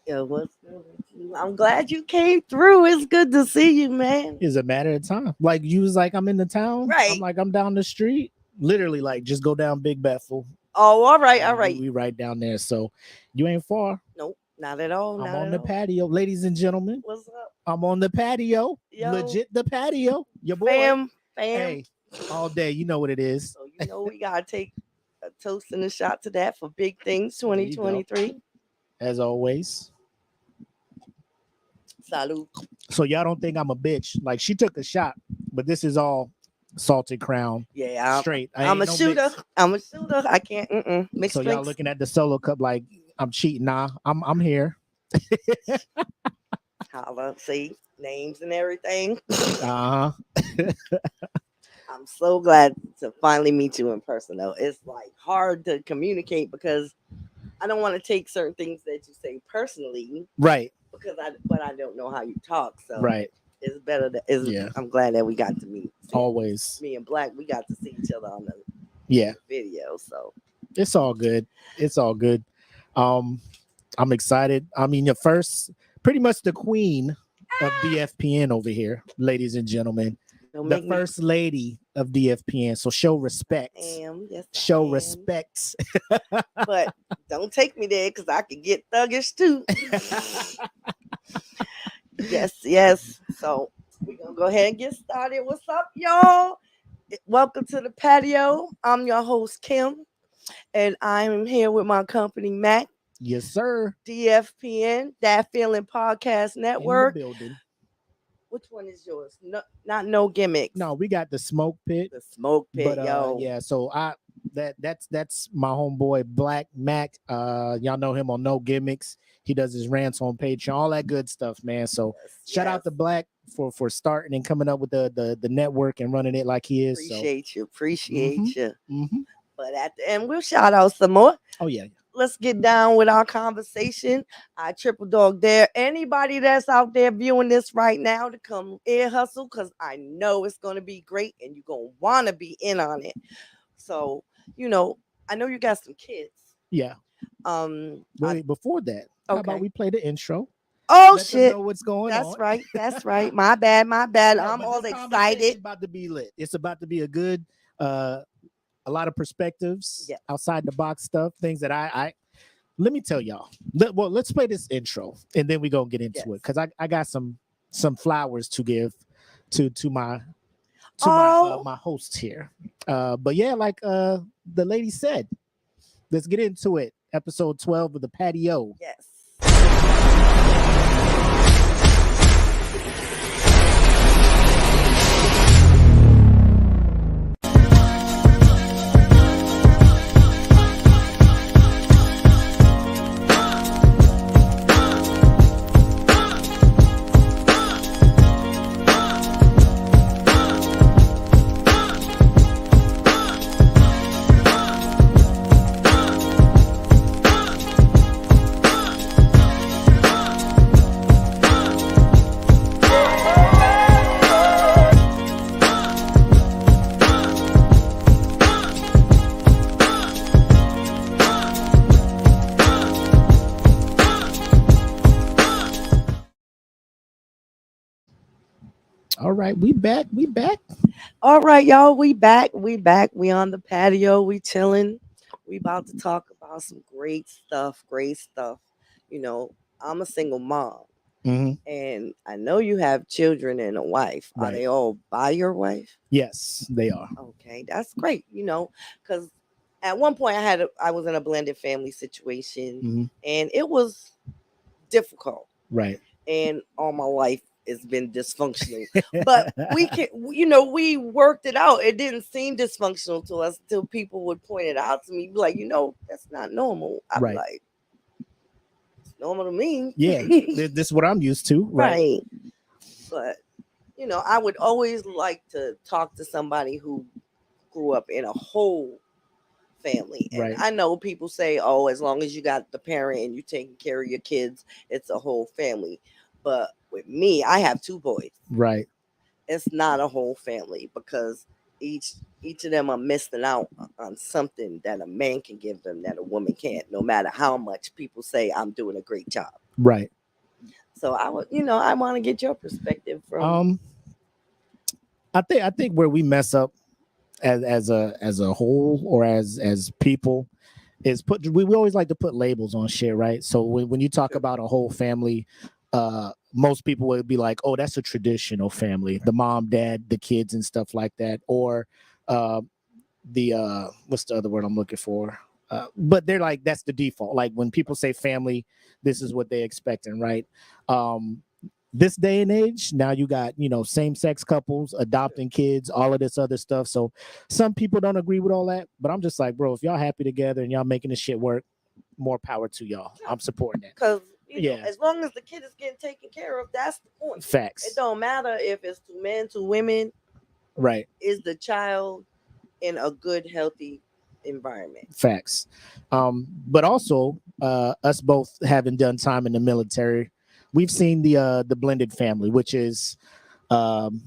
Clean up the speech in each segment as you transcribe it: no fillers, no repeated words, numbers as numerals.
Yeah, what's good with you? I'm glad you came through. It's good to see you, man. It's a matter of time. Like you was like, I'm in the town. I'm Right. like, I'm down the street. Literally, like, just go down Big Bethel, Oh, all right, all and we right. we right down there. So you ain't far. Nope, not at all, I'm not on at the all. patio, ladies and gentlemen. What's up, I'm on the patio. yo, Legit the patio. Your boy. fam, fam? Hey, all day. You know what it is. So you know we gotta take a toast and a shot to that for big things There you go. 2023. As always. Salud. So y'all don't think I'm a bitch. Like she took a shot, but this is all salted crown Yeah, straight. I I'm ain't a no shooter. mix. I'm a shooter. I can't mix So y'all drinks. looking at the solo cup like I'm cheating. Nah, I'm here. Holla, see names and everything. Uh-huh. I'm so glad to finally meet you in person though. It's like hard to communicate because I don't want to take certain things that you say personally Right. because I don't know how you talk. So Right. it's better that is Yeah. I'm glad that we got to meet. See, Always. me and Black, we got to see each other on Yeah. the video. So It's all good. It's all good. Um, I'm excited. I mean, your first, pretty much the queen of DFPN over here, ladies and gentlemen. don't The make me. first lady of DFPN. So show respect. Am yes Show I am, respect. but don't take me there because I could get thuggish too. Yes, yes. So we're gonna go ahead and get started. What's up, y'all? Welcome to the patio. I'm your host Kim, and I'm here with my company Mac, Yes, sir. DFPN, That Feeling Podcast In the Network. building. Which one is yours? No, not no gimmicks. No, we got the smoke pit. The smoke pit, But yo. yeah, so that's my homeboy Black Mac. Y'all know him on No Gimmicks. He does his rants on Patreon, all that good stuff, man. So Yes, shout yes. out to Black for starting and coming up with the network and running it like he is. So Appreciate you, mm-hmm, appreciate you. mm-hmm. But at the end, we'll shout out some more. Oh yeah. Let's get down with our conversation. I triple dog dare anybody that's out there viewing this right now to come ear hustle because I know it's going to be great and you're going to want to be in on it. So, I know you got some kids. Yeah. I, Wait, before that, how about okay. we play the intro? Oh, Let them shit. know what's going That's on. right. That's right. My bad. My bad. No, I'm but all this conversation excited. about to be lit. It's about to be a good a lot of perspectives, Yeah. outside the box stuff, things that I let me tell y'all. Well, let's play this intro and then we gonna get into Yes. it because I got some flowers to give to my Oh, my hosts here. But yeah, like the lady said, let's get into it. Episode 12 of the patio. yes. All right, we back. We back. All right, y'all. We back. We back. We on the patio. We chilling. We about to talk about some great stuff. Great stuff. You know, I'm a single mom, Mhm. and I know you have children and a wife. Are Right. they all by your wife? Yes, they are. Okay, that's great. Because at one point I was in a blended family situation, Mhm. and it was difficult. Right. And all my life it's been dysfunctional. But we worked it out. It didn't seem dysfunctional to us until people would point it out to me, be like, that's not normal. I'd be Right. like, it's normal to me. Yeah. This is what I'm used to. Right. Right. But I would always like to talk to somebody who grew up in a whole family. And Right. I know people say, oh, as long as you got the parent and you taking care of your kids, it's a whole family. But with me, I have two boys. Right. It's not a whole family because each of them are missing out on something that a man can give them that a woman can't, no matter how much people say I'm doing a great job. Right. So I would, I want to get your perspective from. Um, I think where we mess up as a whole or as people is we always like to put labels on shit, right? So when you talk Sure. about a whole family, most people would be like, oh, that's a traditional family, the mom, dad, the kids and stuff like that. Or uh the what's the other word I'm looking for? But they're like, that's the default. Like when people say family, this is what they expecting, right? um this day and age, now you got, same sex couples Sure. adopting kids, all of this other stuff. So some people don't agree with all that, but I'm just like, bro, if y'all happy together and y'all making this shit work, more power to y'all. I'm supporting that. Because Yeah. as long as the kid is getting taken care of, that's the point. It Facts. don't matter if it's two men, two women. Right. Is the child in a good, healthy environment? Facts. But also, us both having done time in the military, we've seen the blended family, which is um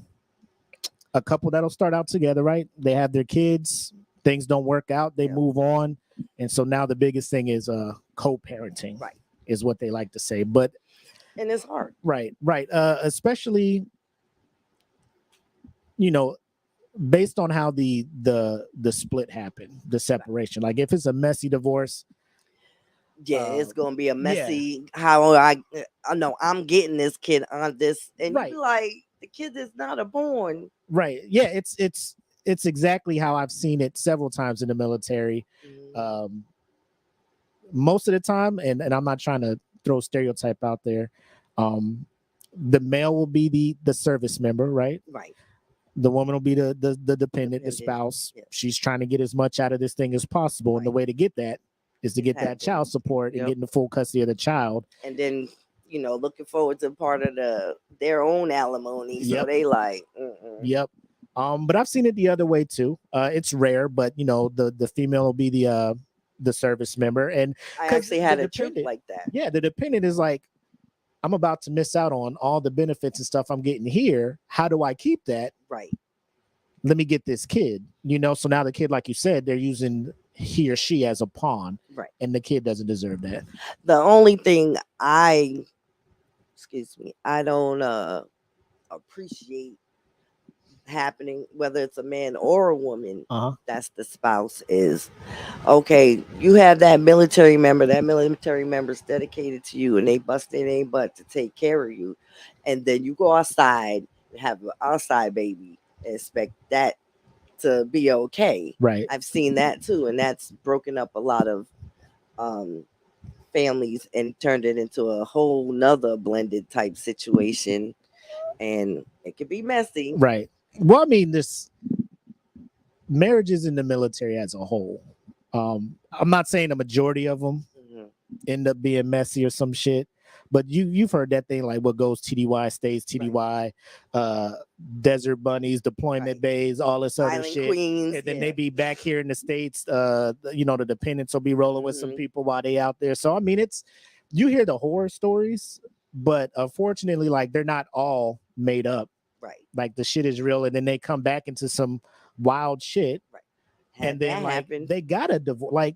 a couple that'll start out together, right? They have their kids, things don't work out, they Yeah. move on. And so now the biggest thing is co-parenting, Right. is what they like to say. But And it's hard. right. Especially, you know, based on how the split happened, the separation. Like if it's a messy divorce, Yeah, it's gonna be a yeah, messy. How I know I'm getting this kid on this, and you be right, like, the kid is not a born. right. Yeah, it's exactly how I've seen it several times in the military. Mhm. Um, most of the time, and I'm not trying to throw stereotype out there. Um, the male will be the service member, right? Right, The woman will be the dependent, the dependent. spouse. Yes, She's trying to get as much out of this thing as possible, and the right. way to get that is to It's get that having. child support and Yep. getting the full custody of the child. And then looking forward to part of their own alimony. So Yep, they like, mm-mm. yep. But I've seen it the other way too. It's rare, but the female will be the service member, and I because actually the had a trip dependent, like that. yeah, the dependent is like, I'm about to miss out on all the benefits and stuff I'm getting here. How do I keep that? Right, Let me get this kid. So now the kid, like you said, they're using he or she as a pawn, right. and the kid doesn't deserve that. The only thing excuse me, I don't appreciate happening, whether it's a man or a woman, Uh huh. that's the spouse, is okay, you have that military member's dedicated to you and they busted their butt to take care of you. And then you go outside and have an outside baby and expect that to be okay. Right. I've seen that too, and that's broken up a lot of um, families and turned it into a whole nother blended type situation. And it could be messy. Right. Well, I mean, this marriages in the military as a whole. I'm not saying a majority of them Mhm. end up being messy or some shit. But you've heard that thing like what goes TDY stays Right, TDY, uh, desert bunnies, right. deployment bays, all this other Island shit, queens, and then yeah. they be back here in the states. The dependents will be rolling with some Hmm. people while they out there. So I mean, it's you hear the horror stories, but unfortunately, like they're not all made up. Right, Like the shit is real, and then they come back into some wild shit, right. and Had then that like happen. they gotta divorce, like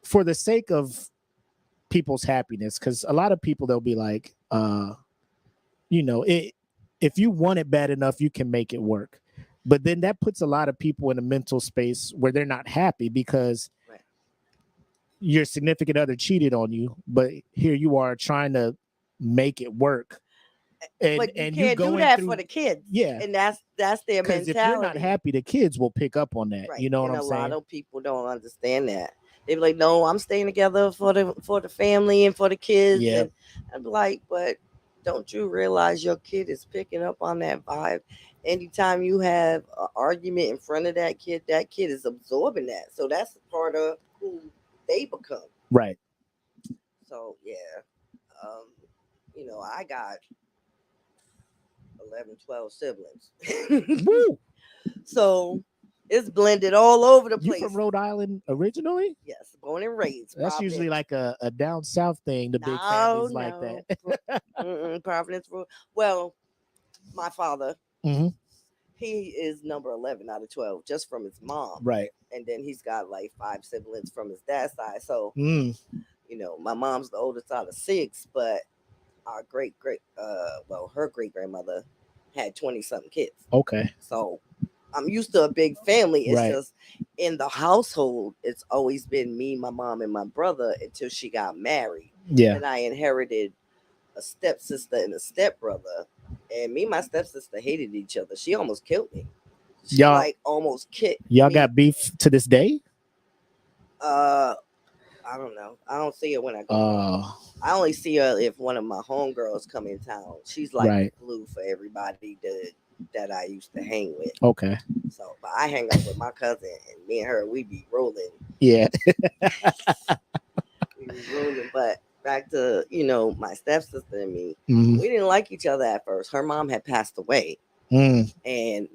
for the sake of people's happiness, because a lot of people they'll be like it, if you want it bad enough you can make it work, but then that puts a lot of people in a mental space where they're not happy because Right. your significant other cheated on you, but here you are trying to make it work, and But you and you can't do going that for through, the kids. yeah, And that's their because if you're not mentality. happy the kids will pick up on that, Right. you know what And I'm a lot saying? of people don't understand that. They be like, no, I'm staying together for the family and for the kids. Yeah. And I'm like, but don't you realize your kid is picking up on that vibe? Anytime you have an argument in front of that kid is absorbing that. So that's part of who they become. Right. So yeah. Um, I got 11, 12 siblings. Woo. So it's blended all over the You from place. Rhode Island originally? Yes, born and raised That's usually Providence. like a down south thing, the big No, families like no. that. Providence. Well, my father, Hmm. he is number 11 out of 12 just from his mom. Right. And then he's got like five siblings from his dad's side. So, Mm. My mom's the oldest out of six, but our her great grandmother had 20 something kids. Okay. So I'm used to a big family. It's Right. just in the household, it's always been me, my mom, and my brother until she got married. Yeah. Then I inherited a stepsister and a stepbrother. And me and my stepsister hated each other. She almost killed me. She Y'all like almost kicked y'all me. got beef to this day? Uh I don't know. I don't see her when I go home. Uh I only see her if one of my homegirls come in town. She's like the right. glue for everybody that I used to hang with. Okay. So, but I hang out with my cousin, and me and her, we be rolling. Yeah. We be rolling. But back to my stepsister and me, Mhm. we didn't like each other at first. Her mom had passed away, Mm. and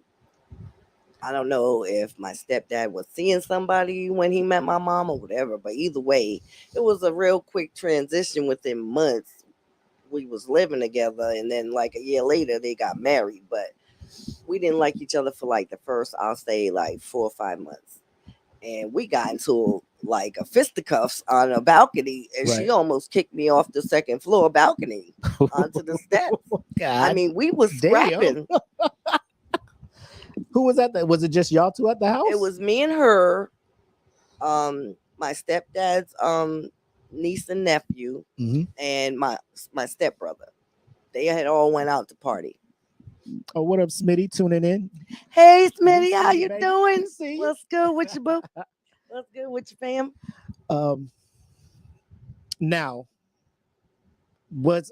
I don't know if my stepdad was seeing somebody when he met my mom or whatever. But either way, it was a real quick transition within months. We was living together, and then like a year later, they got married. But we didn't like each other for like the first, I'll say, like 4 or 5 months. And we got into like a fisticuffs on a balcony, and Right. she almost kicked me off the second floor balcony onto the steps. I God mean, we was damn. scrapping. Who was at that? Was it just y'all two at the house? It was me and her, my stepdad's niece and nephew, Mm-hmm. and my stepbrother. They had all went out to party. Oh, what up, Smitty? Tuning in. Hey We Smitty, how see you, you baby. doing? We see you. What's good with you, boo? What's good with your fam? Um, now was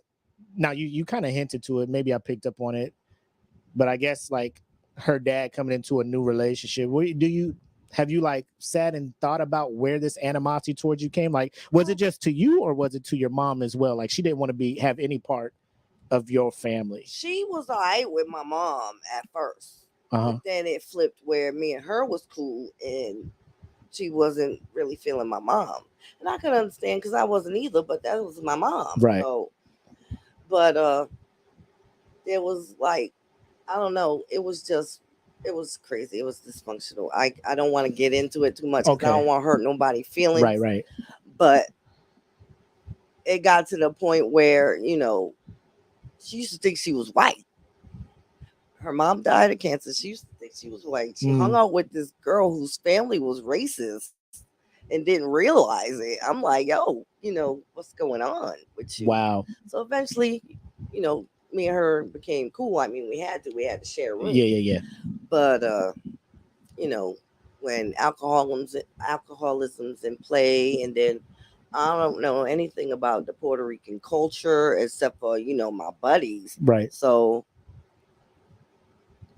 now you kind of hinted to it. Maybe I picked up on it, but I guess like her dad coming into a new relationship. Have you like sat and thought about where this animosity towards you came? Like, was it just to you or was it to your mom as well? Like, she didn't want to have any part of your family. She was alright with my mom at first, Uh-huh. but then it flipped where me and her was cool, and she wasn't really feeling my mom, and I could understand because I wasn't either. But that was my mom, Right. so. But there was like, I don't know. It was crazy. It was dysfunctional. I don't want to get into it too much because I Okay. don't want to hurt nobody's feelings. Right, right. But it got to the point where she used to think she was white. Her mom died of cancer. She used to think she was white. She hung out with this girl whose family was racist and didn't realize it. I'm like, yo, what's going on with you? Wow. So eventually, me and her became cool. I mean, we had to share a room. Yeah. But you know, when alcoholism's in play, and then I don't know anything about the Puerto Rican culture except for my buddies. Right. So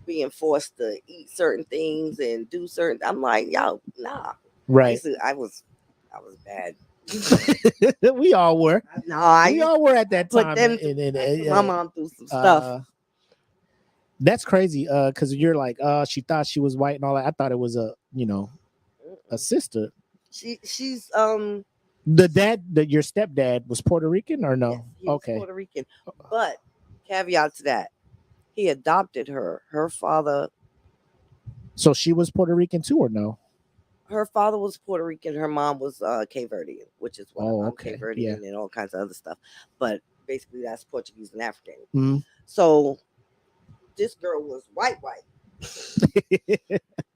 being forced to eat certain things and do certain, I'm like, yo, nah. Right. I was bad. We all were. No, I We used all were at that put time. them. I put my mom through some stuff. That's crazy. Because you're like, she thought she was white and all that. I thought it was a Mm-mm. sister. She's Your stepdad was Puerto Rican or yes, no? he was Okay. Puerto Rican, but caveat to that, he adopted her. So she was Puerto Rican too or no? Her father was Puerto Rican. Her mom was Cape Verdean, which is why Oh, I'm okay. Cape Yeah. Verdean and all kinds of other stuff. But basically, that's Portuguese and African. Mhm. So this girl was white.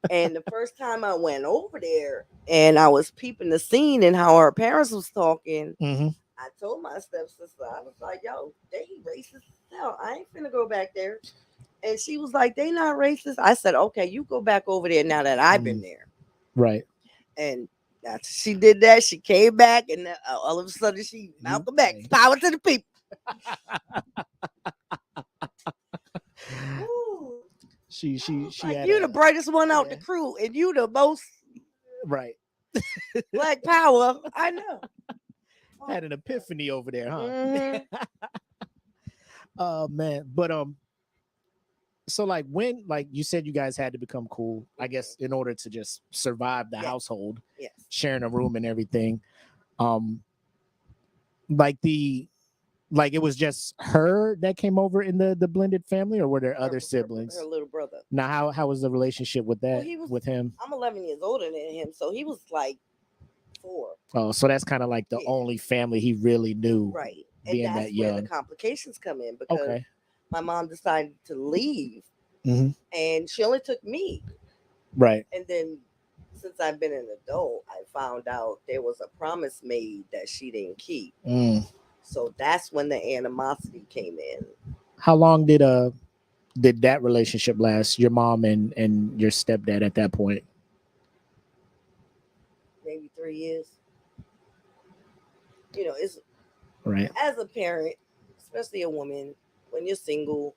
And the first time I went over there and I was peeping the scene and how her parents was talking, Mhm. I told my stepsister, I was like, yo, they racist as hell. I ain't finna go back there. And she was like, they not racist. I said, okay, you go back over there now that I've been there. Right. And after she did that, she came back, and all of a sudden, she Malcolm X, power to the people. Ooh. She Like, had you the brightest one out the crew, and you the most right. black power I know. Had an epiphany over there, huh? Mhm. Oh man, but so like when like you said you guys had to become cool, I guess, in order to just survive the Yes. household, Yes. sharing a room and everything. Um, like it was just her that came over in the blended family, or were there other siblings? Her little brother. Now, how was the relationship with Well, that with him? I'm 11 years older than him, so he was like before. Oh, so that's kind of like the Yeah. only family he really knew Right. And being that's that where the young. complications come in because Okay. my mom decided to leave Hmm. and she only took me. Right. And then since I've been an adult, I found out there was a promise made that she didn't keep. Mm. So that's when the animosity came in. How long did that relationship last? Your mom and your stepdad at that point, Maybe 3 years. It's right? as a parent, especially a woman, when you're single,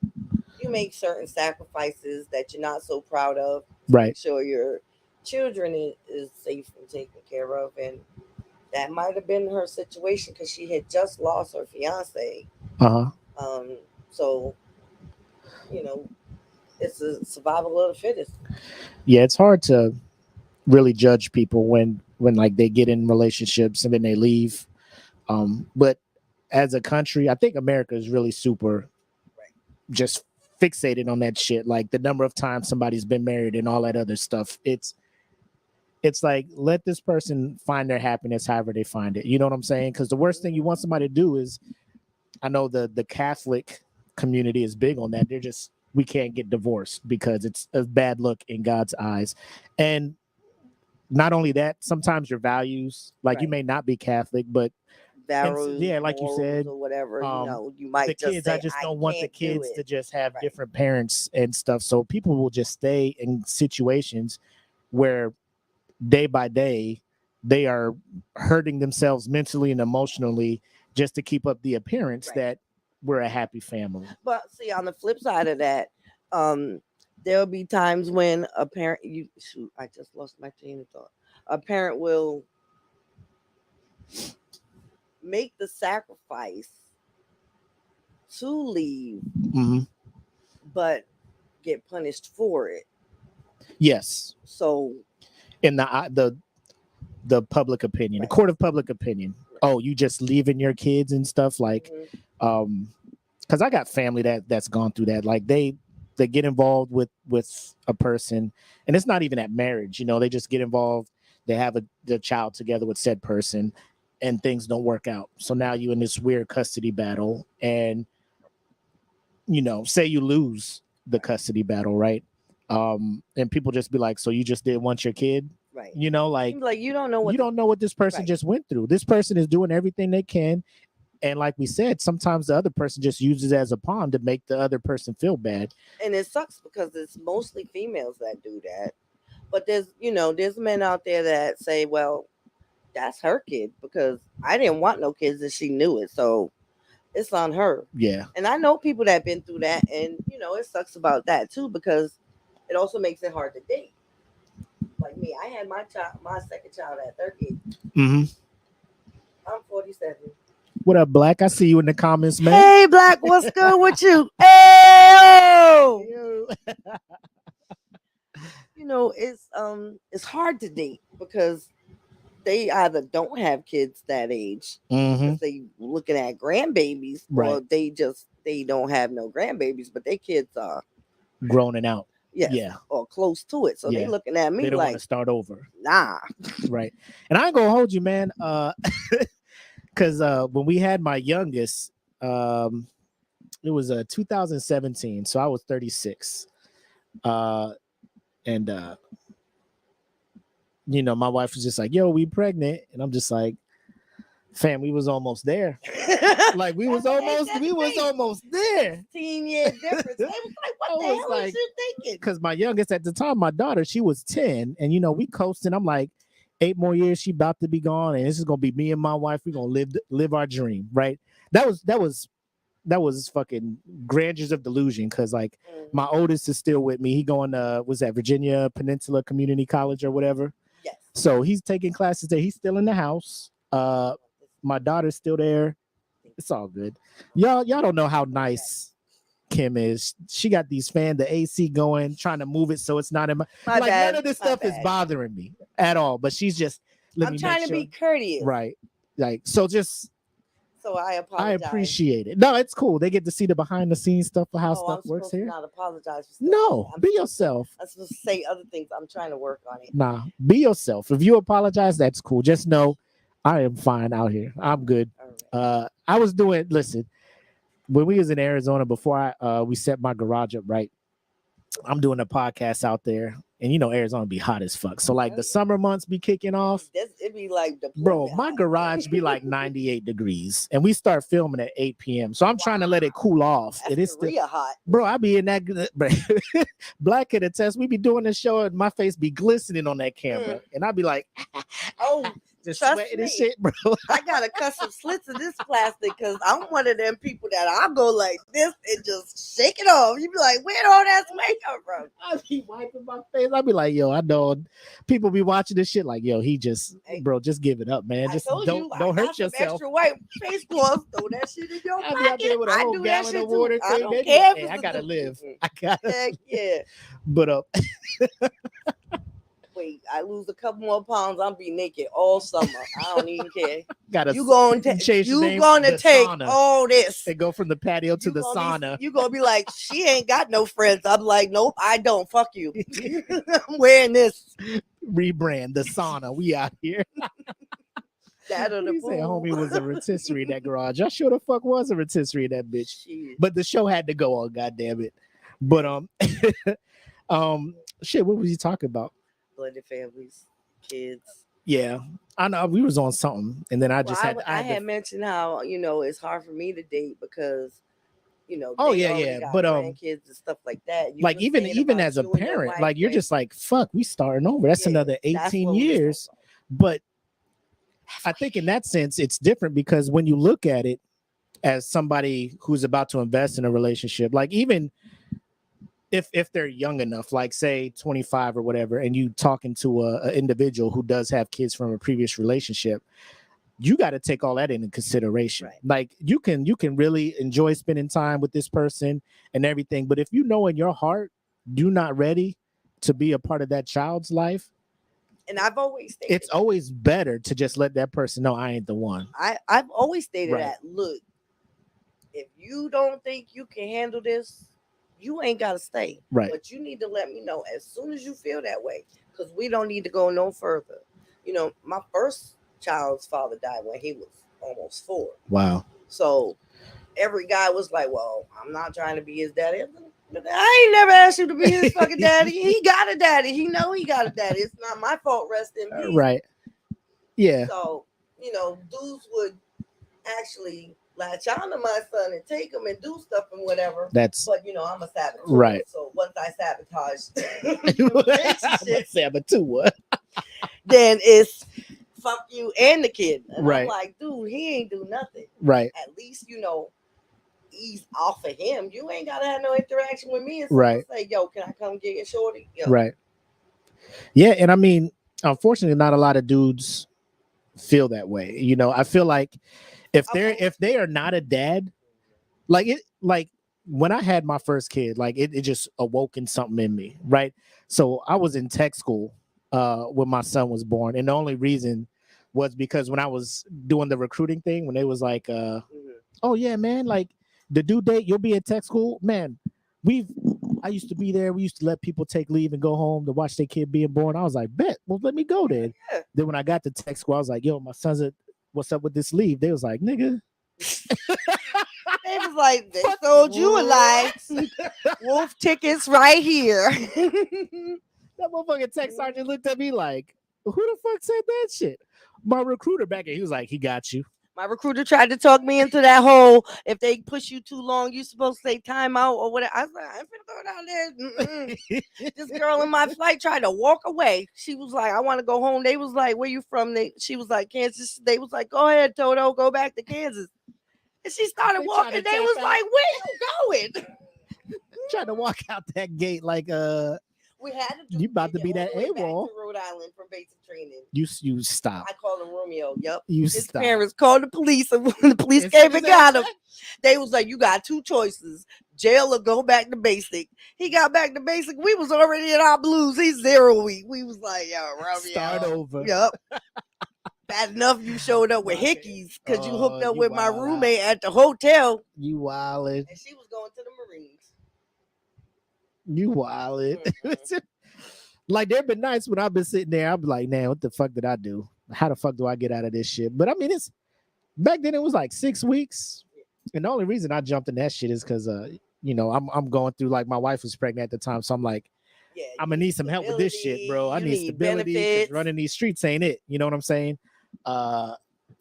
you make certain sacrifices that you're not so proud of to make Right. sure your children is safe and taken care of. And that might have been her situation because she had just lost her fiance. Uh huh. Um, so you know, it's a survival of the fittest. Yeah, it's hard to really judge people when like they get in relationships and then they leave. But as a country, I think America is really super Right. just fixated on that shit. Like the number of times somebody's been married and all that other stuff. It's like let this person find their happiness however they find it. You know what I'm saying? Because the worst thing you want somebody to do is, I know the Catholic community is big on that. They're just, we can't get divorced because it's a bad look in God's eyes. And not only that, sometimes your values, like you Right. may not be Catholic, but and Values, yeah, like you morals, said, or whatever. um, You the might just kids, I say, just "I don't want the can't do kids to it." just have Right. different parents and stuff. So people will just stay in situations where day by day they are hurting themselves mentally and emotionally just to keep up the appearance Right. that we're a happy family. But see, on the flip side of that, um, there'll be times when a parent, you shoot, I just lost my train of thought. A parent will make the sacrifice to leave, Hmm. but get punished for it. Yes, So, in the public opinion, the right, court of public opinion. right. Oh, you just leaving your kids and stuff like, Hmm. um, because I got family that's gone through that. Like they get involved with a person, and it's not even at marriage. You know, they just get involved. They have the child together with said person, and things don't work out. So now you in this weird custody battle, and say you lose the Right, custody battle, right? And people just be like, so you just didn't want your kid? right. Like Like you don't know you what the don't know what this person right, just went through. This person is doing everything they can. And like we said, sometimes the other person just uses it as a pawn to make the other person feel bad. and it sucks because it's mostly females that do that. But there's men out there that say, well, that's her kid because I didn't want no kids and she knew it, so it's on her. Yeah. And I know people that been through that, and it sucks about that too because it also makes it hard to date. Like me, I had my second child at 38. Hmm. I'm 47. What up, Black? I see you in the comments, man. Hey, Black, what's good with you? Hey, Ew. it's hard to date because they either don't have kids that age Hmm. because they looking at grandbabies, Right. or they don't have no grandbabies, but their kids are, Groaning out. yes, Yeah. or close to it. So they Yeah. looking at They me don't want like, to start over. nah. Right. And I ain't gonna hold you, man. Because when we had my youngest, it was 2017, so I was 36. Uh, and my wife was just like, "Yo, we pregnant," and I'm just like, "Fam, we was almost there. Like we was That's what they almost, said we to was me. almost there." 16-year difference. They was like, what I the was hell is like, you thinking? because my youngest at the time, my daughter, she was 10, and we coasting. I'm like, 8 more years, she about to be gone, and this is gonna be me and my wife. We're gonna live our dream, right? That was fucking grandeurs of delusion, because like Mm, my oldest is still with me. He going was at Virginia Peninsula Community College or whatever. yes. So he's taking classes there. He's still in the house. My daughter's still there. It's all good. Y'all don't know how nice Kim is. She got these the AC going, trying to move it so it's not in my, My like, none bad. of this My stuff is bad. bothering me at all. But she's just, let I'm me make trying to sure. be courteous. Right. Like, so just So I I apologize. appreciate it. No, it's cool. They get to see the behind the scenes stuff of how Oh, stuff I'm works supposed to here. not apologize for stuff. No, I'm be supposed to, yourself. I'm supposed to say other things. I'm trying to work on it. Nah, be yourself. If you apologize, that's cool. Just know I am fine out here. I'm good. All right. I was doing. Listen, when we was in Arizona before we set my garage up right. I'm doing a podcast out there, and you know Arizona be hot as fuck. So like the summer months be kicking off. It'd be like Bro, deployment my hot. garage be like 98 degrees, and we start filming at 8 p.m. So I'm trying to let it cool off. That's It is still, Korea hot. bro. I be in that. Black can attest. We be doing this show, and my face be glistening on that camera, and I be like, Oh, just trust sweating me. and shit, bro. I gotta cut some slits of this plastic because I'm one of them people that I'll go like this and just shake it off. You be like, where'd all that sweat come from? I be wiping my face. I be like, yo, I know people be watching this shit like, yo, he just, bro, just give it up, man. Just don't hurt yourself. Extra white face cloth. Throw that shit in your I pocket. be out there with a I whole do that gallon shit of water. too. I don't They be care like, if hey, it's I gotta live. I Heck gotta. yeah. But wait, I lose a couple more pounds, I'll be naked all summer. I don't even care. gotta You gonna change the name gonna the take sauna. all this. And go from the patio to the sauna. You gonna be like, she ain't got no friends. I'm like, nope, I don't. Fuck you. I'm wearing this. Rebrand the sauna. We out here. That or the He said pool. homie was a rotisserie in that garage. I sure the fuck was a rotisserie in that bitch. Shit. But the show had to go on, goddamn it. But shit, what was he talking about? Blended families, kids. Yeah, I know we was on something, and then I just I had mentioned how it's hard for me to date because oh they yeah, already yeah, got but grandkids and stuff like that. You like were even saying about as a you and your parent, wife, like you're like, just like fuck, we starting over. That's yeah, another that's 18 what we was years. talking But I think in that sense, it's different because when you look at it as somebody who's about to invest in a relationship, like even if they're young enough, like say 25 or whatever, and you talking to a individual who does have kids from a previous relationship, you got to take all that into consideration. Right. Like you can really enjoy spending time with this person and everything, but if you know in your heart you're not ready to be a part of that child's life, and I've always stated it's always better to just let that person know I ain't the one. I've always stated Right. that. Look, if you don't think you can handle this, you ain't gotta stay. Right. But you need to let me know as soon as you feel that way, because we don't need to go no further. My first child's father died when he was almost 4. Wow. So every guy was like, "Well, I'm not trying to be his daddy." But I ain't never asked you to be his fucking daddy. He got a daddy. He know he got a daddy. It's not my fault. Rest in peace. Right. Yeah. So dudes would actually latch on to my son and take him and do stuff and whatever. But I'm a saboteur. Right. So once I sabotage the saboteur, then it's fuck you and the kid. And right. I'm like, dude, he ain't do nothing. Right. At least ease off of him. You ain't gotta have no interaction with me and right. say, yo, can I come get your shorty? Yo. Right. Yeah, and I mean, unfortunately, not a lot of dudes feel that way. I feel like if they are not a dad, like when I had my first kid, like it just awoken something in me, right? So I was in tech school when my son was born, and the only reason was because when I was doing the recruiting thing, when they was like, oh yeah, man, like the due date, you'll be in tech school, man. I used to be there. We used to let people take leave and go home to watch their kid being born. I was like, bet, well, let me go then. Yeah. Then when I got to tech school, I was like, yo, my son's what's up with this leave? They was like, nigga. They was like, they sold you a life. Wolf tickets right here. That motherfucking tech sergeant looked at me like, who the fuck said that shit? My recruiter back here, he was like, he got you. My recruiter tried to talk me into that whole, if they push you too long, you supposed to say time out or whatever. I was like, I ain't finna go down there. This girl in my flight tried to walk away. She was like, I want to go home. They was like, where you from? She was like, Kansas. They was like, go ahead, Toto, go back to Kansas. And she started walking. They was like, where you going? Trying to walk out that gate like we had to you about to be that AWOL. Rhode Island for basic training. You stop. I called him Romeo. Yep. His parents called the police, and when the police came and got him, they was like, "You got 2 choices: jail or go back to basic." He got back to basic. We was already in our blues. He's 0 week. We was like, "Yo, Romeo, start over." Yep. Bad enough you showed up with Okay. hickeys because you hooked up You with my wild out. roommate at the hotel, You wildin'. and she was going to the Marines. You wildin'. Mm-mm. Like there been nights when I've been sitting there, I'll be like, man, what the fuck did I do? How the fuck do I get out of this shit? But I mean, it's back then it was like 6 weeks. And the only reason I jumped in that shit is because I'm going through like my wife was pregnant at the time. So I'm like, Yeah, I'm you gonna need need some help with this shit, bro. I stability. You need need stability because benefits. running these streets ain't it. You know what I'm saying?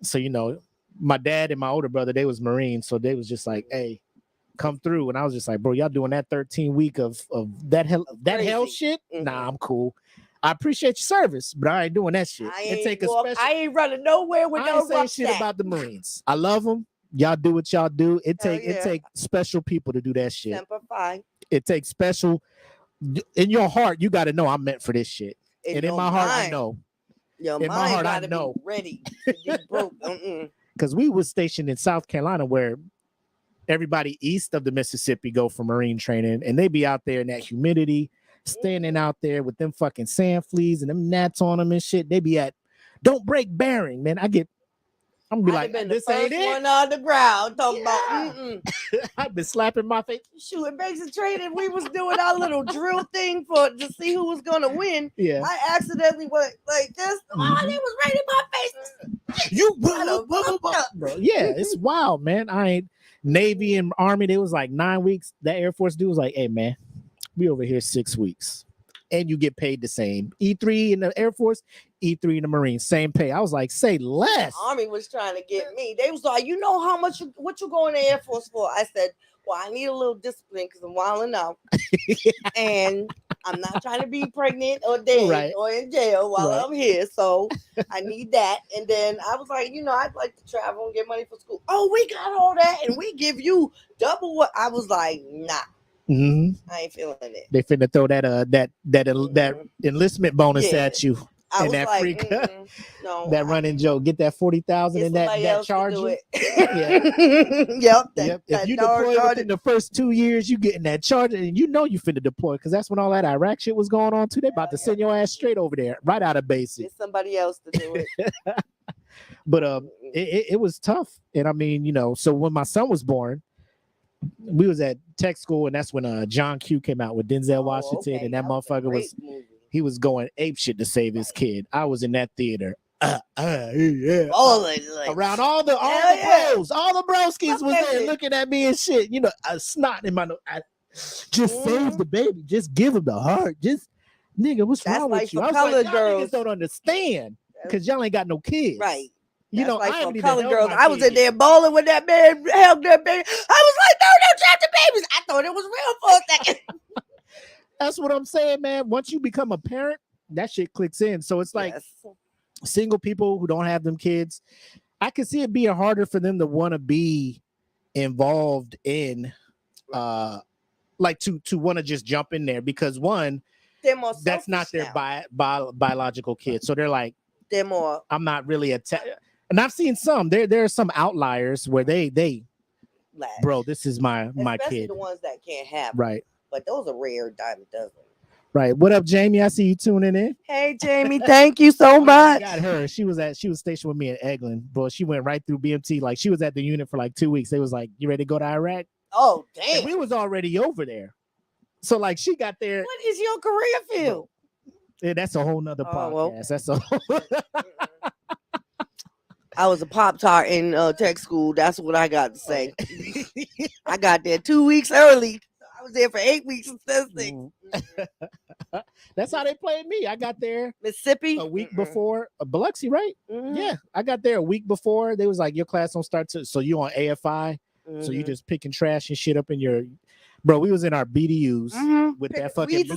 So my dad and my older brother, they was Marines, so they was just like, hey, come through. And I was just like, bro, y'all doing that 13 week of that hell Of that hell crazy. shit? Mhm. Nah, I'm cool. I appreciate your service, but I ain't doing that shit. It take a special. I ain't running nowhere with I no ain't saying shit rucksack. about the Marines. I love them. Y'all do what y'all do. It Hell take yeah. special people to do that shit. Semper Fi. It takes special. In your heart, you got to know I'm meant for this shit. In And in your my heart, I mind. know. Your In my mind heart, I gotta be know. ready to be broke. Because we was stationed in South Carolina where everybody east of the Mississippi go for Marine training, and they be out there in that humidity, standing out there with them fucking sand fleas and them gnats on them and shit. They be at, don't break bearing, man. I'm gonna be I'd like, have been this the ain't first it. one on the ground talking Yeah. about I've been slapping my face. shoot, in basic training, we was doing our little drill thing to see who was gonna win. Yeah. I accidentally went like this. Oh, they was right in my face. You I done fucked up. bro. Yeah, it's wild, man. I ain't Navy and Army. They was like 9 weeks. That Air Force dude was like, hey man, we over here 6 weeks. And you get paid the same. E3 in the Air Force, E3 in the Marines, same pay. I was like, say less. Army was trying to get me. They was like, you know how much what you going to Air Force for? I said, well, I need a little discipline because I'm wilding out, and I'm not trying to be pregnant or dead Right. or in jail while Right. I'm here. So I need that. And then I was like, I'd like to travel and get money for school. Oh, we got all that, and we give you double what. I was like, nah, I ain't feeling it. They finna throw that enlistment bonus Yeah. at you. I And was that like, freak no, that running joke. Get that 40,000 get and that somebody else to charge do you. it. Yep. Yep. If That you dog deploy charge within the first 2 years, you getting that charge, and you know you finna deploy because that's when all that Iraq shit was going on too. They about to send your ass straight over there, right out of basic. Get somebody else to do it. But it was tough, and I mean, so when my son was born, we was at tech school, and that's when John Q came out with Denzel Washington, and that motherfucker was he was going ape shit to save his kid. I was in that theater. Yeah. Around all the bros, all the broskies was there looking at me and shit. A snot in my nose. Just save the baby. Just give him the heart. Just nigga, what's wrong with you? I was like, y'all niggas don't understand because y'all ain't got no kids. Right. I haven't even colored held girls. my I was kid in there bowling with that man, held that baby. I was like, no, don't trap the babies. I thought it was real for a second. That's what I'm saying, man. Once you become a parent, that shit clicks in. So it's like single people who don't have them kids, I can see it being harder for them to want to be involved in like to want to just jump in there because one, that's not their biological kid. So they're like, they're more, I'm not really and I've seen some there are some outliers where they bro, this is my kid. The ones that can't have right, but those are rare dime a dozen. Right. What up, Jamie? I see you tuning in. Hey, Jamie. Thank you so much. Got her. She was stationed with me in Eglin, bro. She went right through BMT. Like she was at the unit for like 2 weeks. They was like, "You ready to go to Iraq?" Oh, damn. And we was already over there. So like she got there. What is your career field? Yeah, that's a whole nother podcast. Well. That's a I was a Pop-Tart in tech school. That's what I got to say. I got there 2 weeks early. I was there for 8 weeks instead of 6. That's how they played me. I got there Mississippi a week before Biloxi, right? Yeah, I got there a week before. They was like, your class don't start so you on AFI, so you just picking trash and shit up in your. Bro, we was in our BDUs with that fucking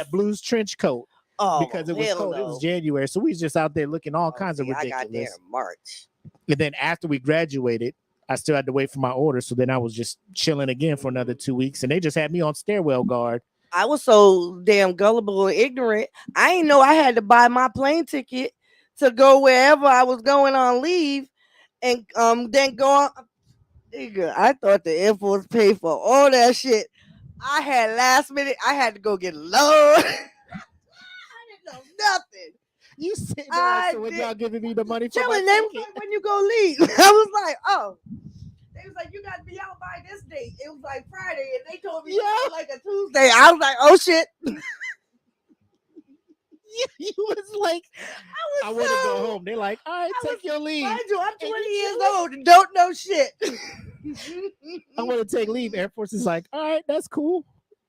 blues trench coat. Oh, because it was cold. No. It was January, so we was just out there looking all kinds of ridiculous. I got there in March, and then after we graduated, I still had to wait for my order. So then I was just chilling again for another 2 weeks, and they just had me on stairwell guard. I was so damn gullible and ignorant. I didn't know I had to buy my plane ticket to go wherever I was going on leave, and then go on. Nigga, I thought the Air Force paid for all that shit. I had last minute. I had to go get a loan. I didn't know nothing. You sitting there like, I so when did y'all giving me the money for my chilling. They was ticket? like, when you gonna leave? I was like, oh. They was like, you got to be out by this date. It was like Friday, and they told me it Yeah. was like a Tuesday. I was like, oh shit. You was like, I I was want to go so. home. They're like, all right, I was. take your leave. Mind you, I'm And 20 you years chilling? old and don't know shit. I want to take leave. Air Force is like, all right, that's cool.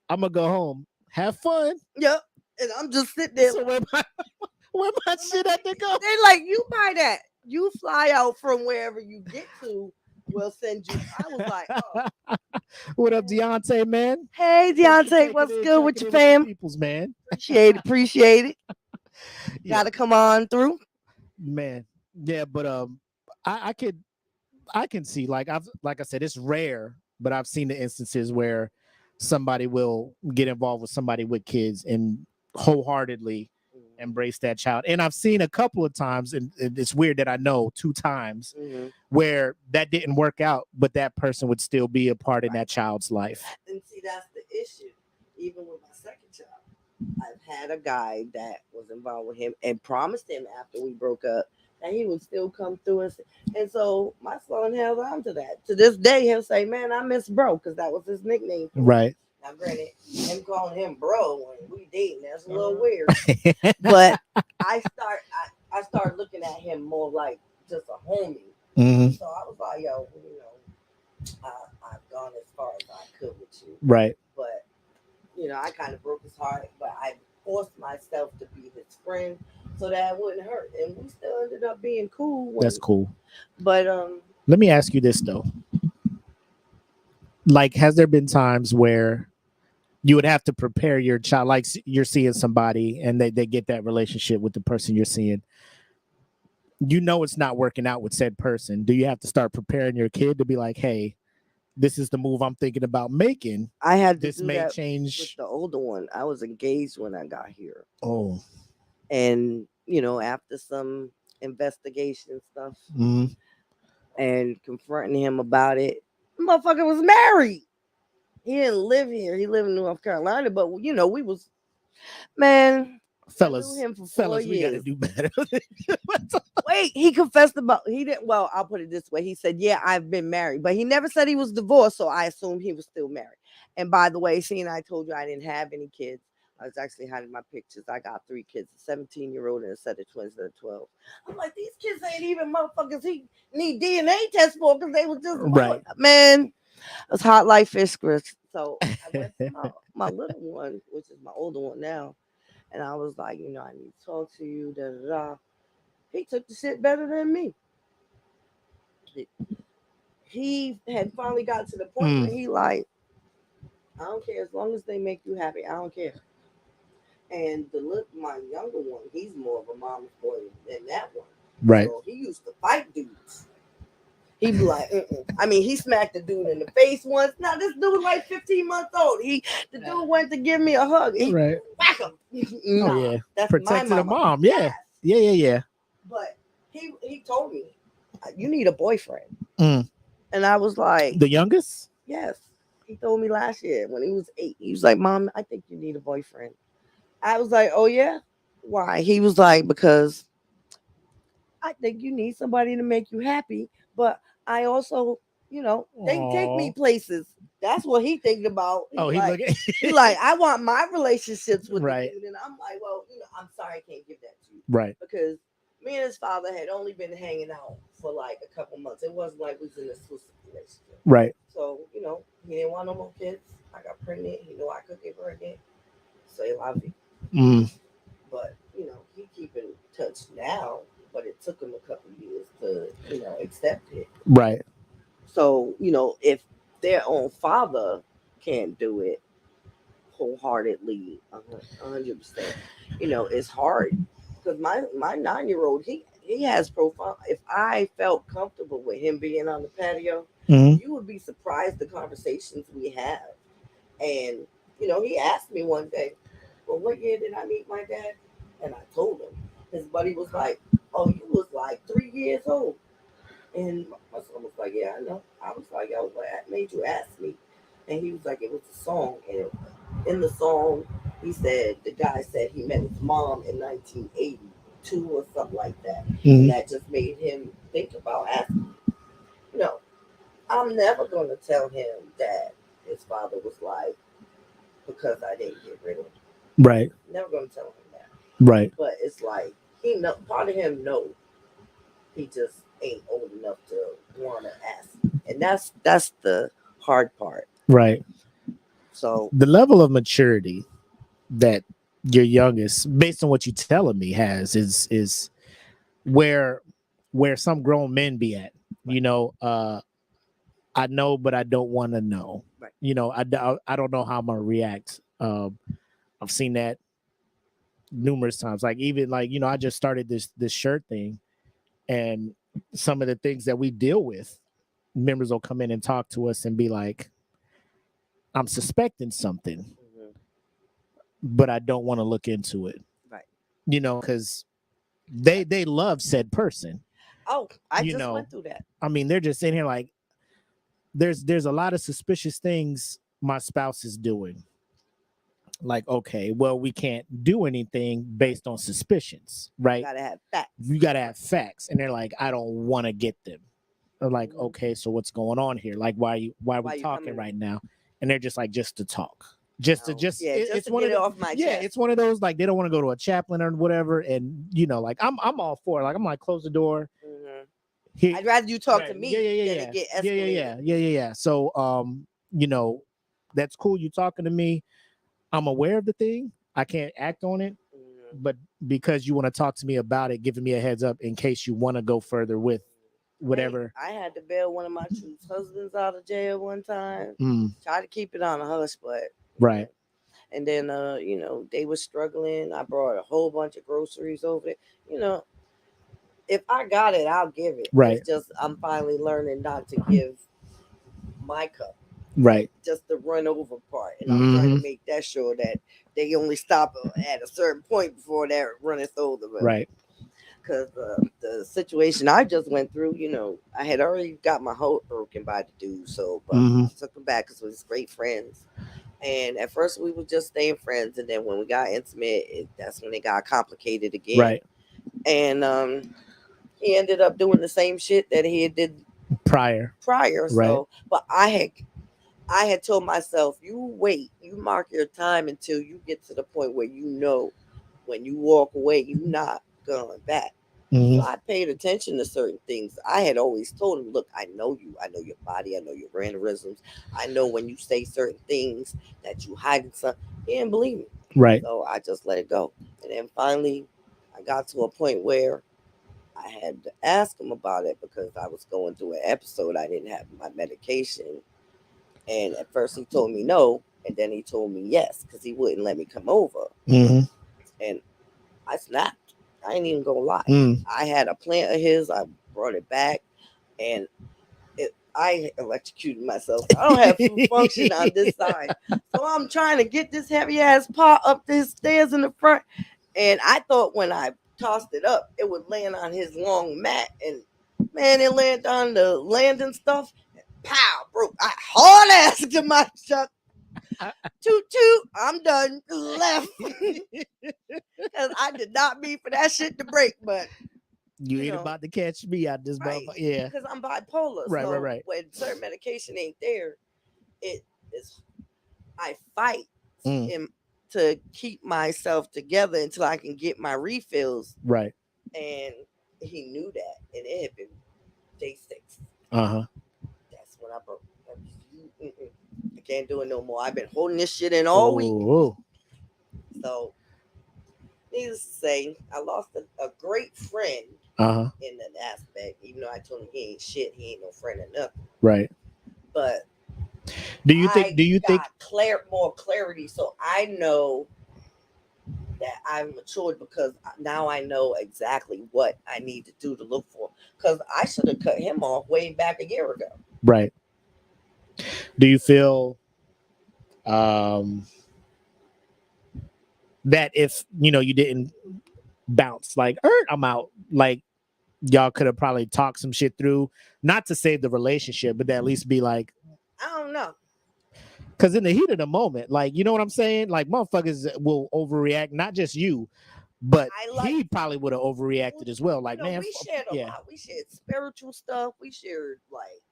I'm gonna go home. Have fun. Yep. And I'm just sitting there. So where my shit at to go? They're like, you buy that. You fly out from wherever you get to. We'll send you. I was like, oh. What up, Deontay, man? Hey, Thanks for Deontay, what's good with checking your in with the fam? peoples, man. Appreciate it. Yeah, Got to come on through. man. Yeah, but I I can see like I said, it's rare, but I've seen the instances where somebody will get involved with somebody with kids and wholeheartedly embrace that child. And I've seen a couple of times, and it's weird that I know 2 times Mm-hmm. where that didn't work out, but that person would still be a part in Right. that child's life. And see, that's the issue. Even with my second child, I've had a guy that was involved with him and promised him after we broke up that he would still come through. And so my son held on to that. To this day, he'll say, man, I miss bro, because that was his nickname for me. Right. Now, granted, him calling him bro when we dating, that's a little weird. But I started looking at him more like just a homie. Mhm. So I was like, yo, I've gone as far as I could with you. Right. But I kind of broke his heart, but I forced myself to be his friend so that it wouldn't hurt, and we still ended up being cool. That's cool. But Let me ask you this though. Like, has there been times where you would have to prepare your child, like you're seeing somebody and they get that relationship with the person you're seeing, you know it's not working out with said person. Do you have to start preparing your kid to be like, hey, this is the move I'm thinking about making? I had to This do may that with change. the older one. I was engaged when I got here, Oh. and after some investigation stuff Mhm. and confronting him about it, the motherfucker was married. He didn't live here. He lived in North Carolina, but we was man. I knew him for 4 We got to years. do better. Wait, he confessed about he didn't. Well, I'll put it this way: he said, "Yeah, I've been married," but he never said he was divorced. So I assumed he was still married. And by the way, seeing I told you I didn't have any kids, I was actually hiding my pictures. I got 3 kids: a 17-year-old and a set of twins that are 12. I'm like, these kids ain't even motherfuckers. He need DNA test for because they was just born. Right. Man, it's hot like fish grits. So I went to my little one, which is my older one now, and I was like, I need to talk to you. Da da da. He took the shit better than me. He had finally got to the point where Mm, he like, I don't care as long as they make you happy. I don't care. And my younger one, he's more of a mama's boy than that one. right. So he used to fight dudes. He'd be like, mm-mm. I mean, he smacked the dude in the face once. Now this dude like 15 months old. The dude went to give me a hug. He Right. whack him. Oh Nah, yeah. that's my Protecting the mama. mom. Yeah. Yes. Yeah. But he told me, you need a boyfriend. Mm. And I was like, The youngest? yes. He told me last year when he was 8. He was like, Mom, I think you need a boyfriend. I was like, oh, yeah? Why? He was like, because I think you need somebody to make you happy. But I also, they take me Aw. places. That's what he thinking about. Oh, he look at He like, I want my relationships with the right. dude. And I'm like, well, I'm sorry I can't give that to you. Right. Because me and his father had only been hanging out for like a couple months. It wasn't like we was in an exclusive relationship. Right. So, he didn't want no more kids. I got pregnant. He knew I could get pregnant. So he loved me. Mm. But, he keep in touch now. But it took him a couple years to, accept it. Right. So, if their own father can't do it wholeheartedly, 100%, it's hard. Because my 9-year-old, he has profound. If I felt comfortable with him being on the patio, Mm. you would be surprised the conversations we have. And he asked me one day, "Well, what year did I meet my dad?" And I told him. His buddy was like, "Oh, you was like 3 years old." And my son was like, "Yeah, I know." I was like, "Yo, what made you ask me?" And he was like, "It was a song." And in the song, he said the guy said he met his mom in 1980. two or something like that. And Mhm. that just made him think about asking. No, I'm never going to tell him that his father was like, because I didn't get rid of him. Right. Never going to tell him that. Right. But it's like, he know, part of him knows he just ain't old enough to want to ask. And that's the hard part. Right. So, The level of maturity that your youngest, based on what you're telling me, is where some grown men be at. right, You know, I know, but I don't want to know. right. You know, I don't know how I'm gonna react. I've seen that numerous times. Like even like I just started this shirt thing, and some of the things that we deal with, members will come in and talk to us and be like, "I'm suspecting something, Hmm. but I don't want to look into it." Right. Because they love said person. Oh, I You just know, went through that. I mean, they're just in here like there's a lot of suspicious things my spouse is doing. Like, okay, well, we can't do anything based on suspicions, right? Gotta have facts. You got to have facts. And they're like, I don't want to get them. They're like, Hmm. okay, so what's going on here? Like, why are we Why you talking coming in? right now? And they're just like, just to talk. Just to Oh, yeah, just it's to one get of it the off my yeah, chest. it's one of those like they don't want to go to a chaplain or whatever. And like I'm all for it. Like I'm like, close the door. Hmm. Here, I'd rather you talk to right. Yeah, me yeah, than yeah, it get yeah. Yeah, yeah, escalated. yeah. Yeah, yeah, yeah. So you know, that's cool. You talking to me. I'm aware of the thing. I can't act on it, Hmm. but because you want to talk to me about it, giving me a heads up in case you want to go further with Hey, whatever. I had to bail one of my truth's husbands out of jail one time. Mm, Try to keep it on a hush, but you know. right, And then they were struggling. I brought a whole bunch of groceries over there. You know, if I got it, I'll give it. It's right, just I'm finally learning not to give my cup, right. just the run over part, and I'm trying to Hmm. make that sure that they only stop at a certain point before that runneth over. Right. Because the situation I just went through, I had already got my heart broken by the dude. So, but Hmm. I took him back because we was great friends. And at first we were just staying friends, and then when we got intimate, that's when it got complicated again. Right. And he ended up doing the same shit that he had did Prior. prior. Right. So, but I had told myself, you wait, you mark your time until you get to the point where when you walk away, you not going back. So Hmm. I paid attention to certain things. I had always told him, look, I know you. I know your body. I know your mannerisms. I know when you say certain things that you hiding something. He didn't believe me. Right. So I just let it go. And then finally, I got to a point where I had to ask him about it because I was going through an episode. I didn't have my medication. And at first he told me no. And then he told me yes because he wouldn't let me come over. Hmm. And I snapped. I ain't even gonna lie. Mm. I had a plant of his. I brought it back, and I electrocuted myself. I don't have full function on this side, so I'm trying to get this heavy ass pot up the stairs in the front. And I thought when I tossed it up, it would land on his long mat, and man, it landed on the landing stuff. Pow! Broke. I hard ass to my chuck. Toot toot. I'm done. Left. Because I did not mean for that shit to break, but You you ain't know, about to catch me out this right? motherfucker. Yeah. Because I'm bipolar, Right. Right. so Right. when certain medication ain't there, it is I fight Mm. in, to keep myself together until I can get my refills, Right. and he knew that, and it had been day 6. Uh huh. That's when I broke. I can't do it no more. I've been holding this shit in all week, Oh. so needless to say, I lost a great friend Uh huh. in that aspect. Even though I told him he ain't shit, he ain't no friend or nothing. Right. But Do you think? I Do you think? got more clarity, so I know that I've matured because now I know exactly what I need to do to look for. Because I should have cut him off way back a year ago. Right. Do you feel um that if you didn't bounce like I'm out, like y'all could have probably talked some shit through, not to save the relationship, but to at least be like, I don't know. because in the heat of the moment, like, you know what I'm saying, like motherfuckers will overreact, not just you, but I like, he probably would have overreacted as well. Like, man, we shared a yeah, lot. We shared spiritual stuff. We shared like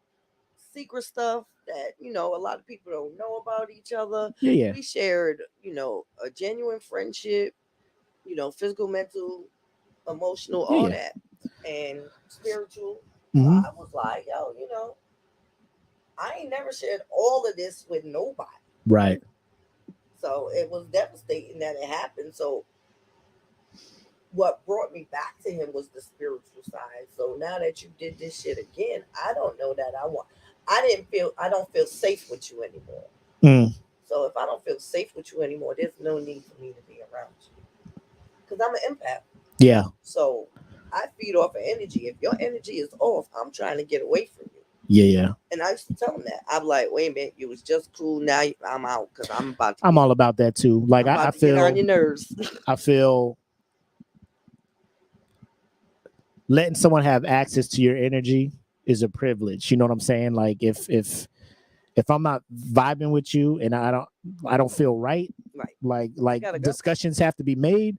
secret stuff that a a lot of people don't know about each other. yeah, yeah, We shared a genuine friendship, physical, mental, emotional, yeah, all yeah. that, and spiritual. So Hmm. I was like, yo, I ain't never shared all of this with nobody. Right. So it was devastating that it happened. So what brought me back to him was the spiritual side. So now that you did this shit again, I don't know that I want. I don't feel safe with you anymore. Mm, So if I don't feel safe with you anymore, there's no need for me to be around you because I'm an empath. yeah, So I feed off of energy. If your energy is off, I'm trying to get away from you. yeah, yeah. And I used to tell him that. I'm like, wait a minute, you was just cool. Now I'm out because I'm all about that too. Like, I'm I about to get on feel, your nerves. I feel letting someone have access to your energy is a privilege. You know what I'm saying? Like, if I'm not vibing with you and I don't feel right, Right. I like gotta go. discussions have to be made,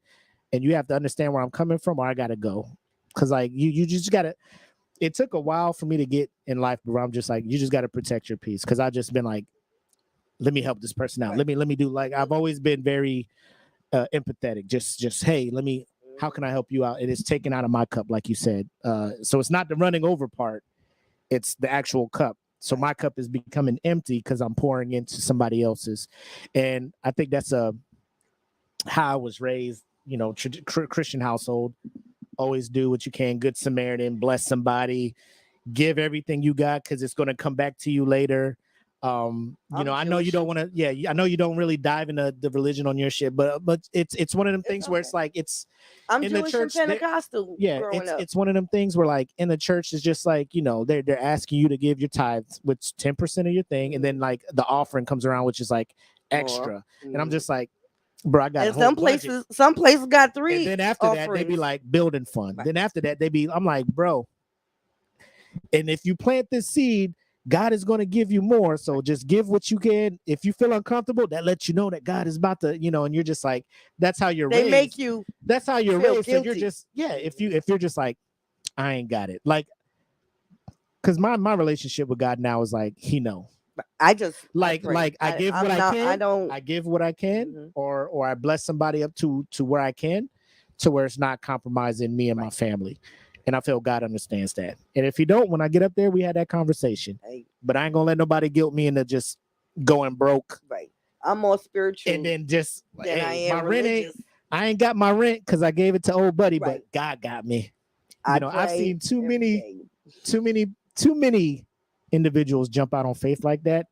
and you have to understand where I'm coming from, or I gotta go. Cause like you just gotta. It took a while for me to get in life where I'm just like, you just gotta protect your peace. Cause I just been like, let me help this person out. Right. Let me do, like, I've always been very empathetic. Just hey, let me. How can I help you out? It is taken out of my cup, like you said. So it's not the running over part; it's the actual cup. So Right. my cup is becoming empty because I'm pouring into somebody else's, and I think that's how I was raised. You know, Christian household. Always do what you can. Good Samaritan, bless somebody, give everything you got because it's going to come back to you later. I'm I know you Jewish. don't want to. Yeah, I know you don't really dive into the religion on your shit, but it's one of them It's things where okay. it's like it's I'm in the Jewish and church. Pentecostal Yeah, growing up. it's one of them things where like in the church is just like they're asking you to give your tithes, which 10% of your thing, and then like the offering comes around, which is like More. extra, and I'm just like, bro, I got a And whole budget. some places got And three then after that, they be offerings. like building fund. Right. Then after that, I'm like, bro, and if you plant this seed, God is going to give you more. So just give what you can. If you feel uncomfortable, that lets you know that God is about to, and you're just like, that's how you're They make raised. you That's how you're feel raised. So you're guilty. just, yeah, if you're just like, I ain't got it. Like, cause my relationship with God now is like, he know. I pray. Like I give what I'm I not. I can. don't. I give what I can, Mhm. or I bless somebody up to where I can, to where it's not compromising me and my Right. family. And I feel God understands that. And if he don't, when I get up there, we had that conversation. Hey, But I ain't gonna let nobody guilt me into just going broke right. I'm more and spiritual then just like, than I hey, my am rent ain't. religious. I ain't got my rent because I gave it to old buddy, but Right. God got me. I I've pray seen too every many, day. too many, too many individuals jump out on faith like that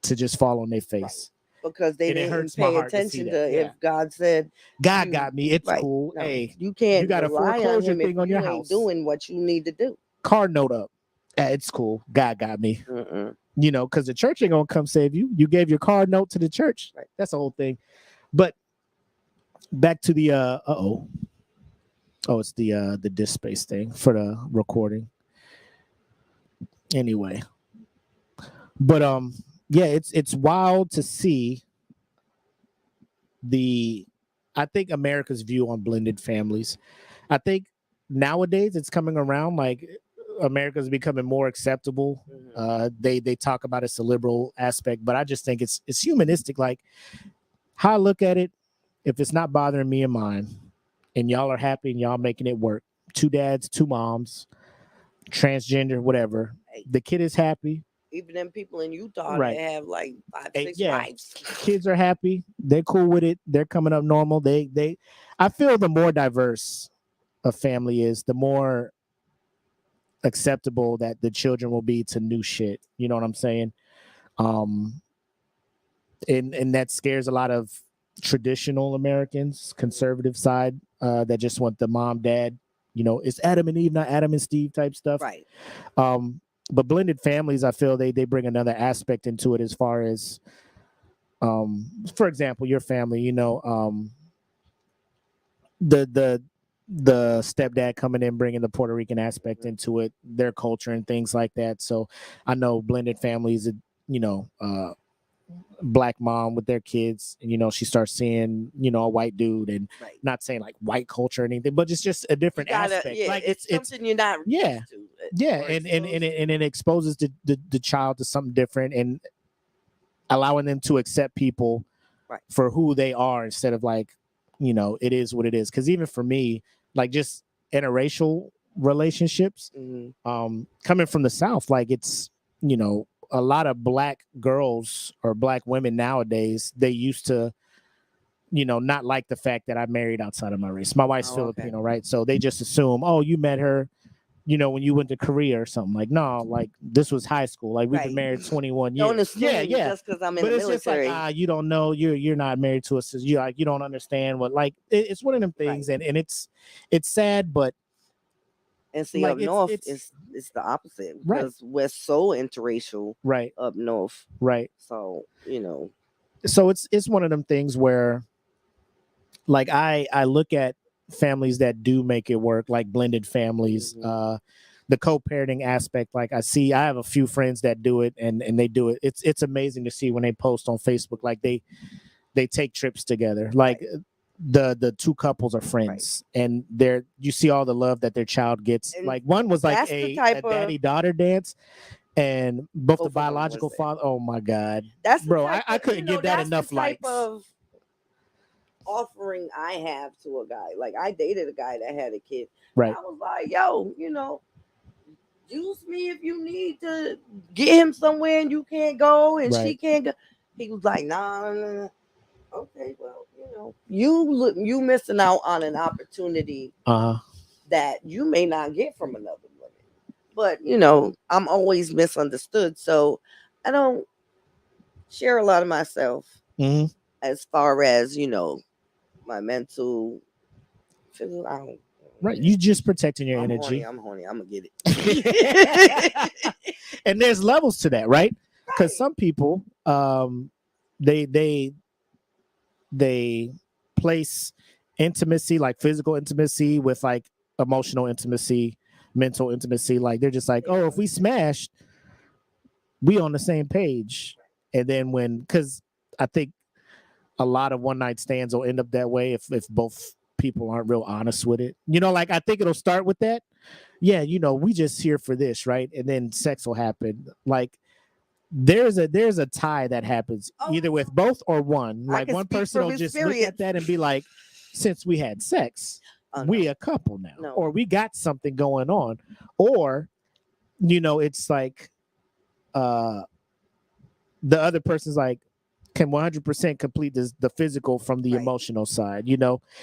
to just fall on their Right. face. Because they And it didn't hurts my pay heart to see attention that. to if Yeah. God said God you got me. It's right. cool. No, Hey, you you can't got a rely on foreclosure him if thing on your you ain't house. doing what you need to do. Car note up. It's cool. God got me. Mm-mm. Because the church ain't gonna come save you. You gave your car note to the church. Right. That's the whole thing. But back to the it's the disk space thing for the recording. Anyway. But yeah, it's wild to see the I think America's view on blended families. I think nowadays it's coming around, like America's becoming more acceptable. Mm-hmm. They talk about it's a liberal aspect, but I just think it's humanistic. Like how I look at it, if it's not bothering me and mine, and y'all are happy and y'all making it work, two dads, two moms, transgender, whatever, Hey, the kid is happy, even them people in Utah that right? have like five, Hey, six yeah, wives. kids are happy. They're cool with it. They're coming up normal. I feel the more diverse a family is, the more acceptable that the children will be to new shit. You know what I'm saying? Um, and that scares a lot of traditional Americans, conservative side, that just want the mom, dad. It's Adam and Eve, not Adam and Steve type stuff. Right. Um, but blended families, I feel they bring another aspect into it as far as, for example, your family. The the stepdad coming in bringing the Puerto Rican aspect Mm-hmm. into it, their culture and things like that. So I know blended families, you know, uh, black mom with their kids, and she starts seeing a white dude, and Right. not saying like white culture or anything, but it's just a You different gotta, aspect. yeah, Like it's it's something you're not yeah, used to, yeah, or and exposed it exposes the child to something different, and allowing them to accept people right. for who they are, instead of like, it is what it is. Because even for me, like, just interracial relationships, Hmm. coming from the South, like, it's, a lot of black girls or black women nowadays, they used to, not like the fact that I married outside of my race. My wife's Oh, okay. Filipino, right? So they just assume, oh, you met her, when you went to Korea or something. Like, no, like, this was high school. Like, we've been Right. married 21 Don't years. Yeah, assume yeah. just because I'm in But the it's just like, military. you don't know, you're not married to us. You like, you don't understand what, like, it's one of them Right. things, and it's sad, but And see, like, up north, it's it's the opposite right, because we're so interracial right, up north. right. So So it's one of them things where, like, I look at families that do make it work, like blended families, mhm, the co-parenting aspect. Like, I have a few friends that do it, and they do it. It's amazing to see when they post on Facebook, like, they take trips together, like, right, the two couples are right. friends, and you see all the love that their child gets. And Like, one was like that's the a type of daddy daughter dance, and both the both of them was biological that. father, oh my god, That's the bro, type I of couldn't give that that's the enough type likes. of offering I have to a guy. Like I dated a guy that had a kid. Right, I was like, yo, use me if you need to get him somewhere and you can't go and right, she can't go. He was like, nah, nah, nah. Okay, well, you missing out on an opportunity uh-huh. that you may not get from another woman. But I'm always misunderstood, so I don't share a lot of myself Hmm. as far as my mental, physical. I don't. Right, you just protecting your I'm horny. energy. I'm horny. I'm gonna get it. And there's levels to that, right? Because Right. some people, they they they place intimacy, like physical intimacy, with like emotional intimacy, mental intimacy. Like, they're just like, They oh, if don't. we smashed, we on the same page. And then because I think a lot of one night stands will end up that way, if both people aren't real honest with it. Like, I think it'll start with that. Yeah, we just here for this, right? And then sex will happen. Like, there's a tie that happens Oh, either with both or one. I Like, can one speak person from will just look at experience. that and be like, since we had sex, Oh we no, a couple now, no. or we got something going on. Or, it's like, uh the other person's like, can 100% complete the physical from the Right. emotional side,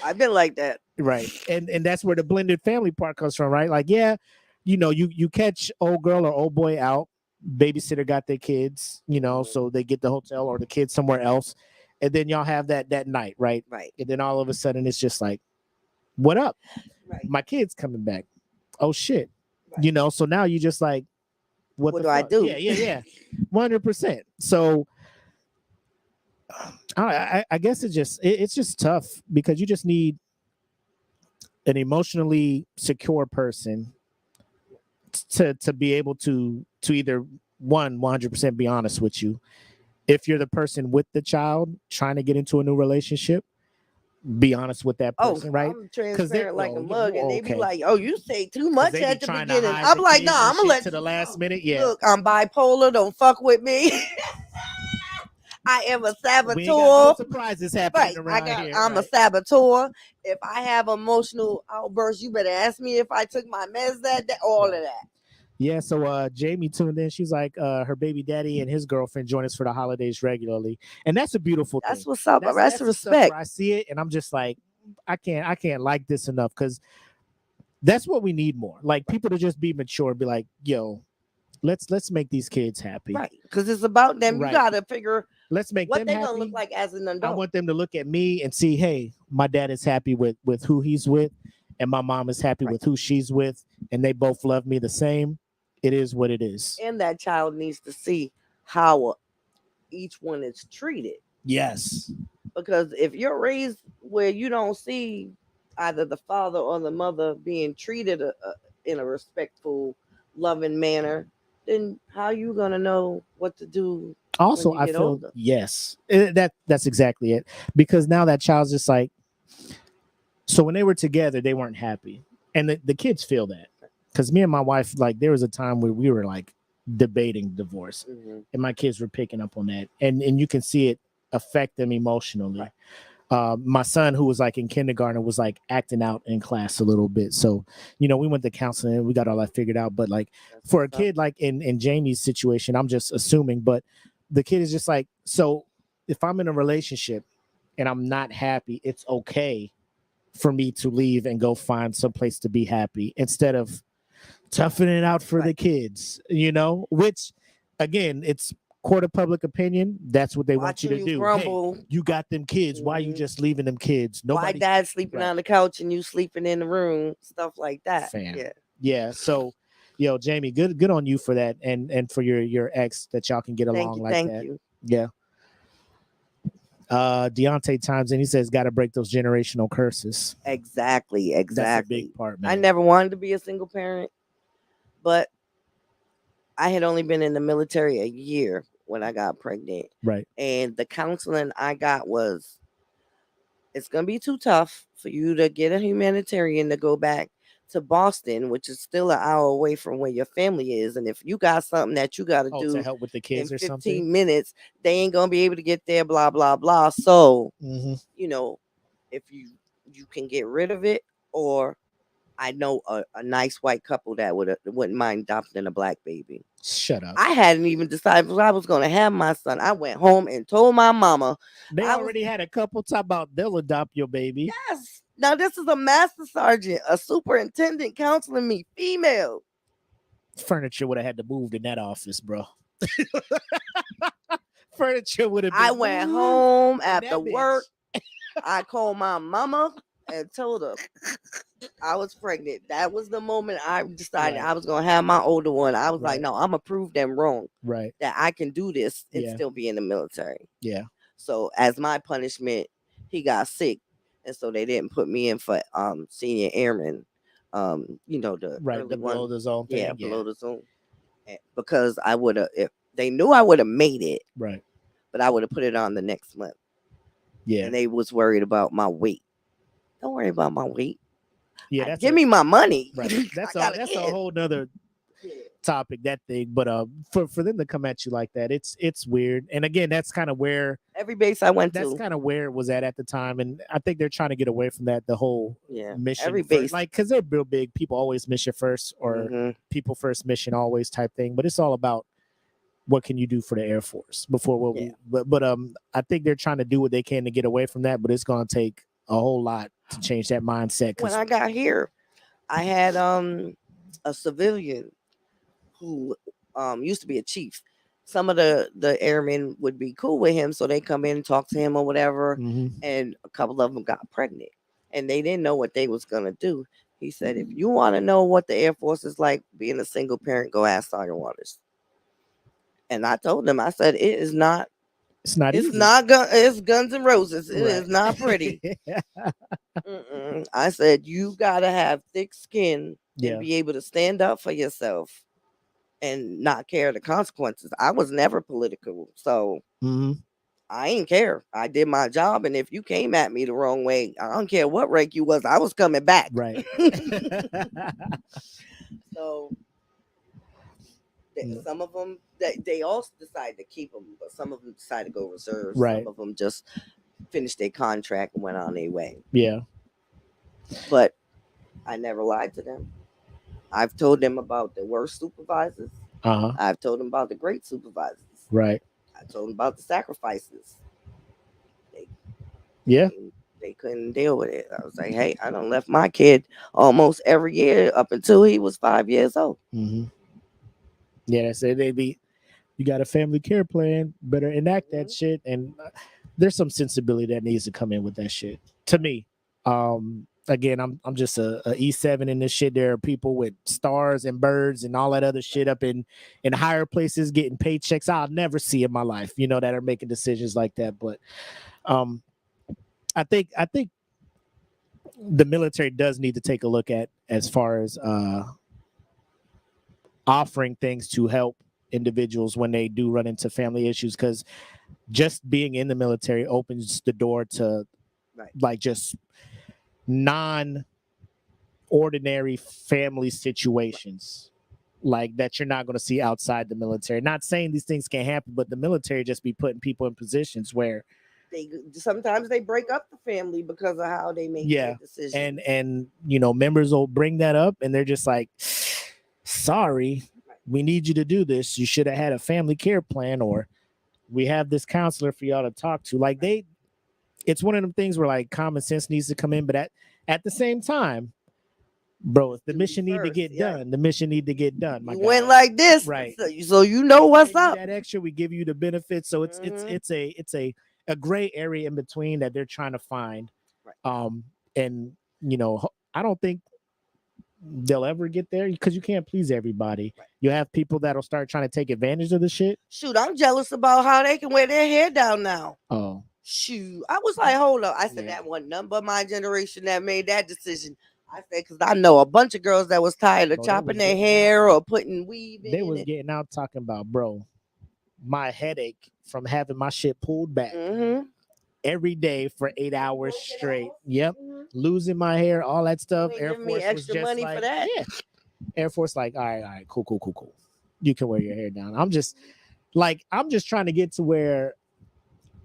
I've been like that. right? And that's where the blended family part comes from, right? Like, yeah, you catch old girl or old boy out, babysitter got their kids, Mhm. so they get the hotel or the kids somewhere else, and then y'all have that night, right? Right. And then all of a sudden it's just like, what up, Right. my kid's coming back, oh shit, Right. so now you just like, what What the do I fuck? do? Yeah, yeah, yeah. 100%. So I guess it's just tough, because you just need an emotionally secure person to be able to either 100% be honest with you. If you're the person with the child trying to get into a new relationship, be honest with that Oh, person, right? I'm Because they, transparent like a mug, and well, they be okay, like, "Oh, you say too because much they be at the trying to beginning." hide I'm the like, "Nah, kids and I'm gonna shit let to the last minute. Yeah, look. I'm bipolar. Don't fuck with me. I am a we ain't got no saboteur. surprises happening Right? around here, I'm a right? saboteur. If I have emotional outbursts, you better ask me if I took my meds that day. All Right. of that. Yeah, so Jamie tuned in. She's like, her baby daddy and his girlfriend join us for the holidays regularly, and that's a beautiful That's thing. what's up. That's That's the the stuff where respect. I see it, and I'm just like, I can't like this enough, because that's what we need more. Like, Right. people to just be mature, be like, yo, let's make these kids happy, Right. Because it's about them. You right? gotta figure Let's make what them they're gonna look happy. like as an I adult. want them to look at me and see, hey, my dad is happy with who he's with, and my mom is happy Right. with who she's with, and they both love me the same. It is what it is. And that child needs to see how each one is treated. Yes. Because if you're raised where you don't see either the father or the mother being treated in a respectful, loving manner, then how you gonna know what to do when Also, you I get feel older. yes, that's exactly it. Because now that child's just like, so when they were together, they weren't happy, and the kids feel that. Because me and my wife, like, there was a time where we were like debating divorce, Hmm. and my kids were picking up on that, and you can see it affect them emotionally. Right. My son, who was like in kindergarten, was like acting out in class a little bit. So, we went to counseling and we got all that figured out. But like That's for a what's up. kid like in Jamie's situation, I'm just assuming, but the kid is just like, so if I'm in a relationship and I'm not happy, it's okay for me to leave and go find someplace to be happy instead of toughening it out for Right. the kids, which again, it's court of public opinion. That's what they want you Watching to you do. Hey, grumble. you got them kids. Why are you Hmm. just leaving them kids? Why Nobody, dad sleeping right? on the couch and you sleeping in the room? Stuff like that. Fam. Yeah. Yeah. So, Jamie, good on you for that, and for your ex that y'all can get Thank along you. like Thank that. you. Yeah. Deontay Times, and he says, got to break those generational curses. Exactly. That's a big Exactly. part, I man. never wanted to be a single parent, but I had only been in the military a year when I got pregnant. Right. And the counseling I got was it's going to be too tough for you to get a humanitarian to go back to Boston, which is still an hour away from where your family is. And if you got something that you got to Oh, to do help with the in kids or something. 15 minutes, they ain't going to be able to get there, blah, blah, blah. So, Mm-hmm. you know, if you can get rid of it, or I know a nice white couple that wouldn't mind adopting a black baby. Shut up. I hadn't even decided if I was going to have my son. I went home and told my mama They I was already had a couple talk about they'll adopt your baby. yes. Now this is a master sergeant, a superintendent counseling me, female. Furniture would have had to move in that office, bro. Furniture would have I been went moved home in after that work. bitch. I called my mama and told her I was pregnant. That was the moment I decided Right, I was gonna have my older one. I was like, right, no, I'm gonna prove them wrong right. that I can do this and Yeah, still be in the military. yeah. So as my punishment, he got sick, and so they didn't put me in for senior airman. The Right. early The below one, the zone yeah, thing. Yeah. below the zone, because I would have if they knew I would have made it, Right. but I would have put it on the next month, Yeah. and they was worried about my weight. Don't worry about my weight. Yeah. That's Give a me my money. right. I got a That's a kid. whole nother Yeah. topic, that thing. But for them to come at you like that, it's weird. And again, Every base I went that's to, kind of where it was at the time. And I think they're trying to get away from that, the whole yeah, mission every first, base. like, because they're real big. People always mission first, or Hmm. people first mission always type thing. But it's all about what can you do for the Air Force before what Yeah. we but I think they're trying to do what they can to get away from that, but it's gonna take a whole lot to change that mindset When because I got here, I had a civilian who used to be a chief. Some of the airmen would be cool with him, so they come in and talk to him or whatever. And a couple of them got pregnant, and they didn't know what they was gonna do. He said, "If you want to know what the Air Force is like being a single parent, go ask Sergeant Waters." And I told him, I said, "It is not. it's not It's easy. not gun. It's Guns and Roses. It Right. is not pretty." Mm-mm. I said, "You gotta have thick skin and Yeah. be able to stand up for yourself and not care the consequences." I was never political, so Hmm. I ain't care. I did my job, and if you came at me the wrong way, I don't care what rank you was, I was coming back. Right. So Mm, some of them, they all decided to keep them, but some of them decided to go reserve. Some right. of them just finished their contract and went on their way. Yeah. But I never lied to them. I've told them about the worst supervisors. Uh-huh. I've told them about the great supervisors. Right. I told them about the sacrifices. They Yeah. they couldn't deal with it. I was like, hey, I done left my kid almost every year up until he was 5 years old. Hmm. Yeah, that's it. They be, you got a family care plan, better enact that Mhm. shit. And there's some sensibility that needs to come in with that shit. To me, again, I'm just a E7 in this shit. There are people with stars and birds and all that other shit up in higher places getting paychecks I'll never see in my life. That are making decisions like that. But um, I think the military does need to take a look at as far as offering things to help individuals when they do run into family issues, because just being in the military opens the door to Right. like just non ordinary family situations like that you're not going to see outside the military. Not saying these things can't happen, but the military just be putting people in positions where They sometimes they break up the family because of how they make their yeah, decisions. and you know, members will bring that up and they're just like, sorry, we need you to do this. You should have had a family care plan, or we have this counselor for y'all to talk to. Like they, it's one of them things where like common sense needs to come in, but at the same time, bro, if the Duty mission need to first, get yeah. done, the mission need to get done. My You guy, went like this, right? so you know what's Paying you up. that extra, we give you the benefits. So Mhm. it's a gray area in between that they're trying to find. Right. And you know, I don't think they'll ever get there because you can't please everybody. Right. You have people that'll start trying to take advantage of the shit. Shoot, I'm jealous about how they can wear their hair down now. Oh, Shoot, I was like, hold up. I said yeah. that one number of my generation that made that decision. I said because I know a bunch of girls that was tired of Bro, they chopping was their getting hair or putting weave They in was it. getting out talking about, bro, my headache from having my shit pulled back Mm-hmm. every day for 8 hours Work it straight. out. Yep. Mhm. Losing my hair, all that You stuff. ain't Air giving me Force was extra just money for like, that. yeah. Air Force, like, all right, cool. You can wear your hair down. I'm just trying to get to where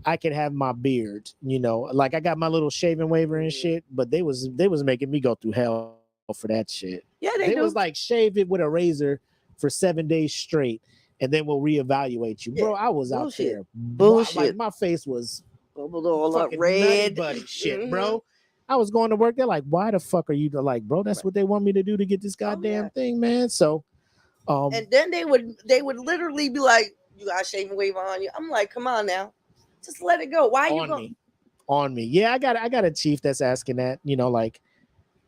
I can have my beard, you know, like I got my little shaving waiver and Mhm. shit, but they was making me go through hell for that shit. Yeah, They they was do. like shave it with a razor for 7 days straight, and then we'll reevaluate you, bro. Yeah, I was out bullshit. there, like Bullshit. my face was Bubbled all up fucking nutty red. buddy shit, Mhm. bro. I was going to work. They're like, why the fuck are you like, bro? That's Right. what they want me to do to get this Oh yeah. goddamn thing, man. So, And then they would literally be like, "You got a shaving wave on you." I'm like, "Come on now, just let it go." Why you on go? me, on me. Yeah, I got a chief that's asking that. You know, like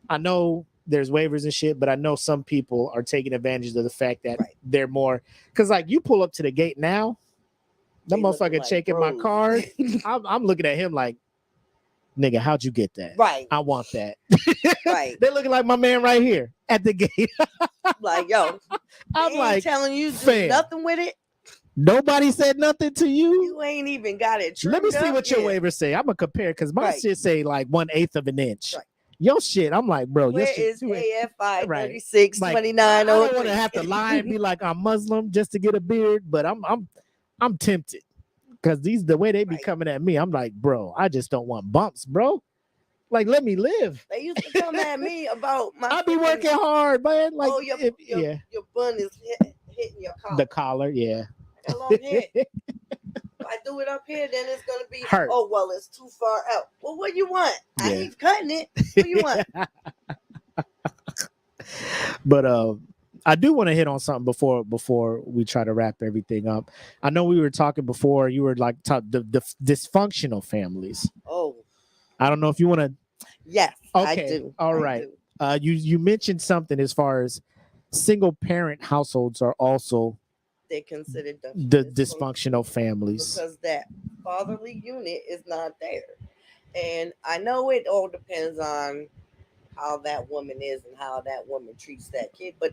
I know there's waivers and shit, but I know some people are taking advantage of the fact that Right. they're more because like you pull up to the gate now, the They looking motherfucker like checking my bros. card. I'm looking at him like, nigga, how'd you get that? Right. I want that. Right. They're looking like my man right here at the gate. Like, yo, they I'm ain't like, telling you to do fam, nothing with it. nobody said nothing to you. You ain't even got it Let me trimmed see up what your yet. waiver say. I'm gonna compare because my Right. shit say like 1/8 of an inch. Right. Your shit, I'm like, bro, your Where shit is 2 inch. AFI Right. 36 Like 29 I don't want to have to lie and be 03? like I'm Muslim just to get a beard, but I'm tempted because these the way they be Right. coming at me. I'm like, bro, I just don't want bumps, bro. Like, let me live. They used to come at me about my I be freaking, working hard, man. Like, oh, yeah, your bun is hitting your collar. the collar, yeah, I got long hair. If I do it up here, then it's gonna be, hurt. oh well, it's too far out. Well, what you want? I Yeah. ain't cutting it. What you want? But I do want to hit on something before we try to wrap everything up. I know we were talking before. You were like the dysfunctional families. Oh, I don't know if you want to. yes, I Okay, do. all I right. do. You mentioned something as far as single parent households are also They're considered the dysfunctional families. because that fatherly unit is not there. And I know it all depends on how that woman is and how that woman treats that kid, but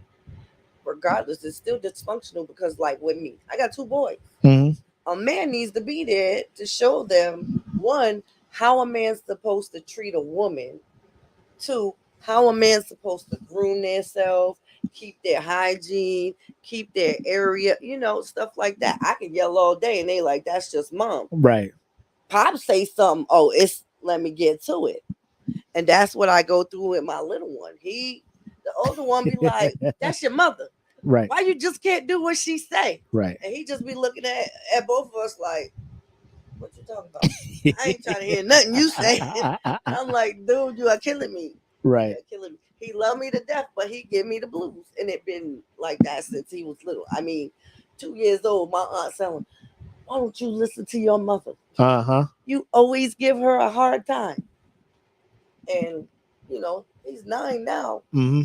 regardless, it's still dysfunctional because, like with me, I got two boys. Mhm. A man needs to be there to show them one, how a man's supposed to treat a woman, two, how a man's supposed to groom themselves, keep their hygiene, keep their area, stuff like that. I can yell all day and they like, that's just mom. Right. Pop say something, oh, it's let me get to it. And that's what I go through with my little one. The older one be like, that's your mother. Right. Why you just can't do what she say? Right. And he just be looking at both of us like, what you talking about? I ain't trying to hear nothing you say. I'm like, dude, you are killing me. Right. You are killing me. He loved me to death, but he give me the blues. And it been like that since he was little. I mean, 2 years old, my aunt telling, why don't you listen to your mother? Uh-huh. You always give her a hard time. And, he's 9 now. Mm-hmm.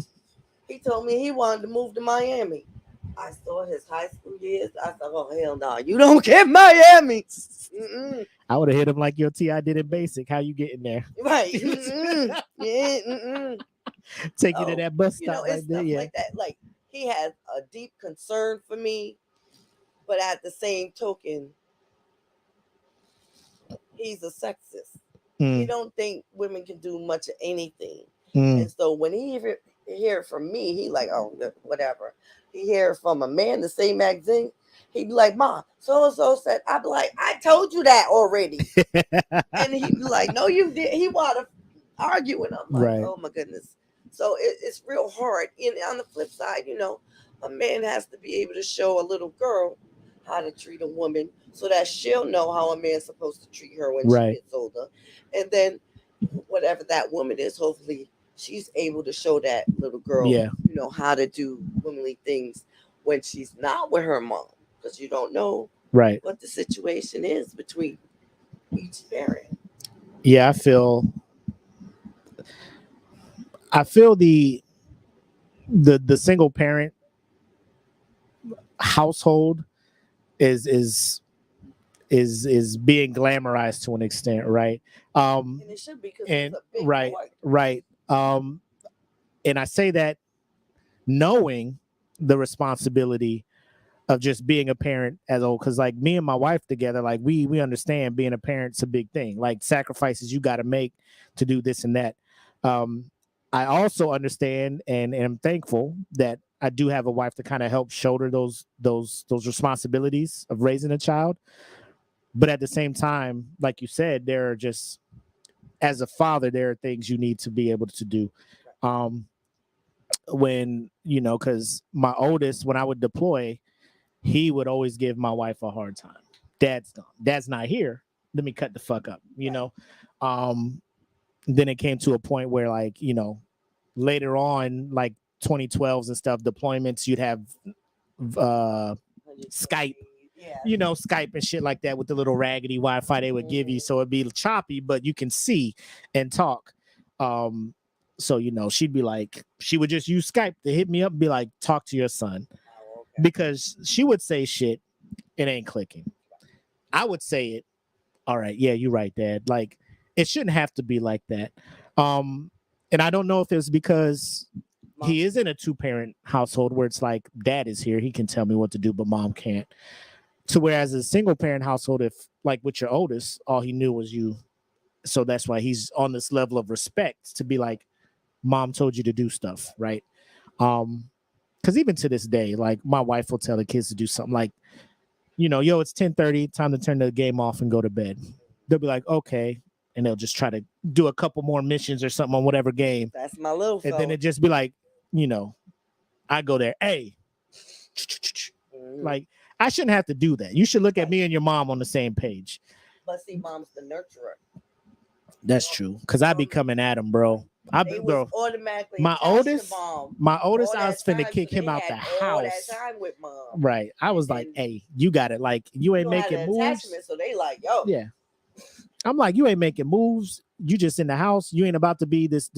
He told me he wanted to move to Miami. I saw his high school years. I thought, oh, hell no, you don't get Miami. Mm-mm. I would have hit him like your T.I. did in Basic. How you getting there? Right. Mm-mm. Yeah, mm-mm. Take you to that bus stop it's right there. stuff Yeah. like that. Like, he has a deep concern for me. But at the same token, he's a sexist. He Mm, don't think women can do much of anything. mm. And so when hear it from me, he like, oh, whatever. He hear it from a man, the same exact thing. He be like, Ma, so and so said. I be like, I told you that already. And he be like, no, you did. He want to argue, and I'm like, Right. oh my goodness. So it's real hard. And on the flip side, a man has to be able to show a little girl how to treat a woman so that she'll know how a man's supposed to treat her when she Right. gets older. And then whatever that woman is, hopefully she's able to show that little girl, Yeah. how to do womanly things when she's not with her mom. Because you don't know Right. what the situation is between each parent. Yeah, I feel the single parent household is being glamorized to an extent, right? And it should be because it's And a big right, part. right. And I say that knowing the responsibility of just being a parent as old, because like me and my wife together, like we understand being a parent's a big thing, like sacrifices you got to make to do this and that. um I also understand and am thankful that I do have a wife to kind of help shoulder those responsibilities of raising a child. But at the same time, like you said, there are just, as a father, there are things you need to be able to do. um when because my oldest, when I would deploy, he would always give my wife a hard time. Dad's gone. Dad's not here. Let me cut the fuck up. Um, then it came to a point where, like, later on, like 2012s and stuff, deployments, you'd have uh Skype, Yeah. Skype and shit like that with the little raggedy Wi-Fi they would give you. So it'd be choppy, but you can see and talk. Um, so she'd be like, she would just use Skype to hit me up and be like, talk to your son. Oh, okay. Because she would say shit, it ain't clicking. I would say it, all right, yeah, you're right, Dad. Like, it shouldn't have to be like that. Um, and I don't know if it's because he is in a two-parent household where it's like dad is here, he can tell me what to do, but mom can't. So whereas a single parent household, if like with your oldest, all he knew was you. So that's why he's on this level of respect to be like, mom told you to do stuff, right? Because even to this day, like my wife will tell the kids to do something like, yo, it's 10:30, time to turn the game off and go to bed. They'll be like, okay. And they'll just try to do a couple more missions or something on whatever game. That's my little And fella. then it just be like, I go there, hey, like, I shouldn't have to do that. You should look at me and your mom on the same page. But see, mom's the nurturer. That's true. Because I be coming at him, bro. They was automatically my attached oldest, to mom. my oldest, all I that was finna time, kick so him they out the had all that house. time with mom. Right. I was like, And hey, you got it. Like, you ain't you had making an moves. attachment, so they like, yo. Yeah. I'm like, you ain't making moves. You just in the house. You ain't about to be this,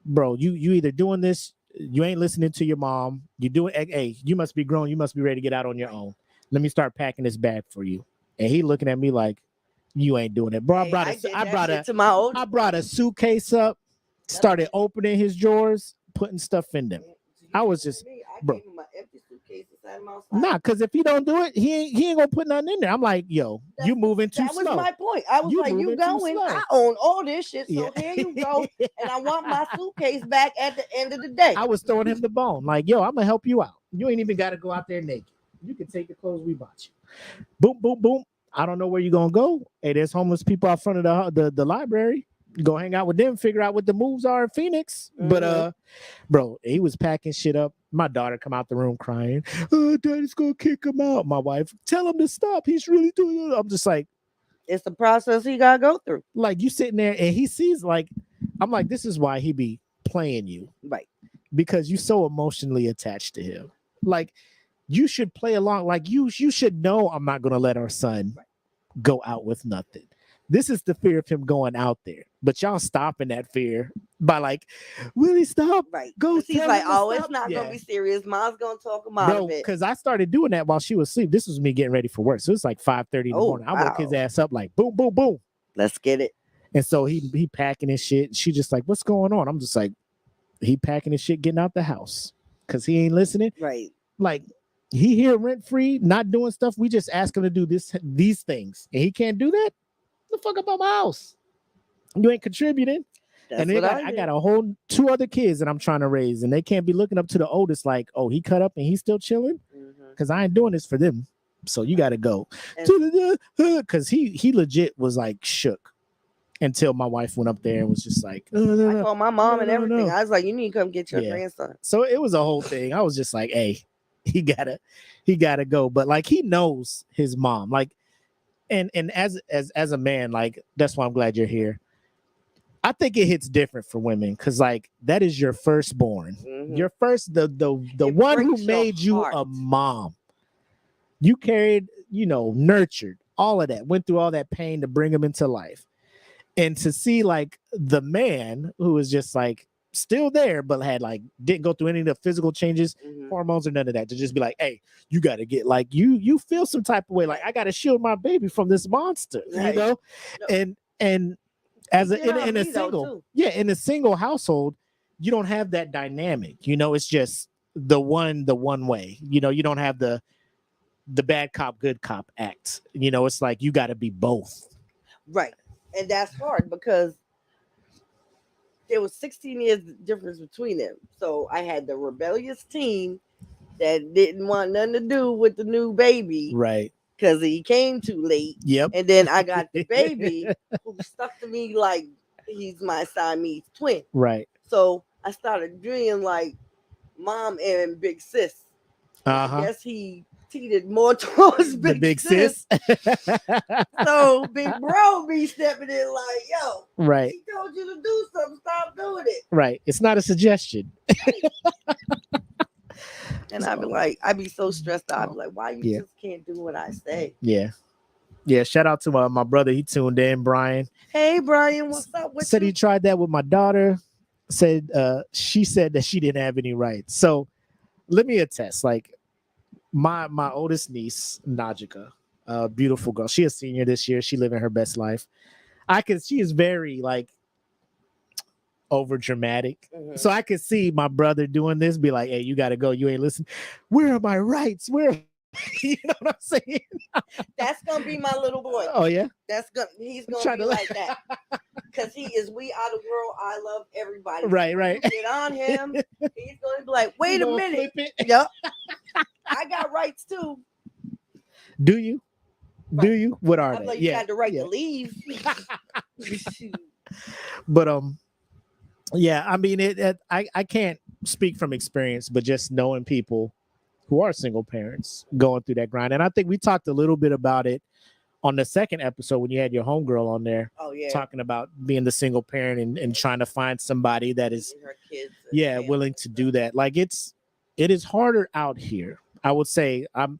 bro. You either doing this, you ain't listening to your mom. You doing, hey, you must be grown. You must be ready to get out on your own. Let me start packing this bag for you. And he looking at me like, you ain't doing it, bro. Hey, I brought to my old. I brought a suitcase up, started opening his drawers, putting stuff in them. I was just, bro. Gave him an empty suitcase inside him outside. Nah, because if he don't do it, he ain't gonna put nothing in there. I'm like, yo, you moving too slow. That was my point. I was like, you going? I own all this shit, so here you go. And I want my suitcase back at the end of the day. I was throwing him the bone, like, yo, I'm gonna help you out. You ain't even got to go out there naked. You can take the clothes we bought you. Boom, boom, boom. I don't know where you're gonna go. Hey, there's homeless people out front of the library. Go hang out with them, figure out what the moves are in Phoenix. But bro, he was packing shit up. My daughter come out the room crying. Oh, daddy's gonna kick him out. My wife, tell him to stop. He's really doing it. I'm just like, it's the process he gotta go through. Like, you sitting there and he sees, like, I'm like, this is why he be playing you. Right. Because you so emotionally attached to him. Like, you should play along. Like, you should know I'm not gonna let our son go out with nothing. This is the fear of him going out there. But y'all stopping that fear by like, Willie, stop. Right. Go. He's like, oh, it's not gonna be serious. Mom's gonna talk him out of it. Because I started doing that while she was asleep. This was me getting ready for work. So it's like 5:30 in the morning. I woke his ass up like, boom, boom, boom. Let's get it. And so he packing his shit. She just like, what's going on? I'm just like, he packing his shit, getting out the house. Because he ain't listening. Right. Like, he here rent free, not doing stuff. We just ask him to do these things, and he can't do that. The fuck about my house? You ain't contributing. And That's then what I I got did. a whole two other kids that I'm trying to raise, and they can't be looking up to the oldest like, oh, he cut up and he's still chilling, Hmm. because I ain't doing this for them. So you got to go And because he legit was like shook until my wife went up there and was just like, no, no, I no, called my no, mom and no, everything. no. I was like, you need to come get your Yeah. grandson. So it was a whole thing. I was just like, hey, he gotta go. But like he knows his mom. Like, and as a man, like that's why I'm glad you're here. I think it hits different for women because like that is your firstborn. Hmm. Your first the It one who breaks your made you heart. a mom. You carried, nurtured all of that, went through all that pain to bring him into life. And to see like the man who was just like still there, but had like didn't go through any of the physical changes, Hmm. hormones or none of that, to just be like, hey, you got to get like you feel some type of way, like I got to shield my baby from this monster, Right. No, and he as did on in a me though single, too. yeah, in a single household, you don't have that dynamic. It's just the one way. You don't have the bad cop, good cop act. It's like you got to be both. Right. And that's hard because there was 16 years difference between them. So I had the rebellious teen that didn't want nothing to do with the new baby Right. because he came too late. Yep. And then I got the baby who stuck to me like he's my Siamese twin. Right. So I started dreaming like mom and big sis. And I Uh-huh. guess he teetered more towards The big big sis. sis. So big bro be stepping in like, yo, Right. she told you to do something, stop doing it. Right. It's not a suggestion. Right. And I'd be So, like, I'd be so stressed out. I'd be oh, like, why you yeah. just can't do what I say? Yeah. Yeah. Shout out to my brother. He tuned in, Brian. Hey Brian, what's up with Said you? he tried that with my daughter. Said she said that she didn't have any rights. So let me attest. Like my oldest niece, Najika, beautiful girl. She a senior this year. She living her best life. She is very like over dramatic. Hmm. So I could see my brother doing this, be like, hey, you gotta go. You ain't listen. Where are my rights? Where you know what I'm saying? That's gonna be my little boy. Oh yeah. He's I'm gonna trying be to like that. Cause he is we are the world. I love everybody. So right, when you right. get on him, he's gonna be like, He wait a gonna minute. flip it. Yep, I got rights too. Do you? Do Right. you? What are I'm they? like, you Yeah. got the right Yeah. to leave. Shoot. But yeah, I mean I can't speak from experience, but just knowing people who are single parents going through that grind. And I think we talked a little bit about it on the second episode when you had your homegirl on there Oh yeah, talking about being the single parent and trying to find somebody that is, and her kids and yeah, family willing and to stuff. do that. Like it is harder out here. I would say I'm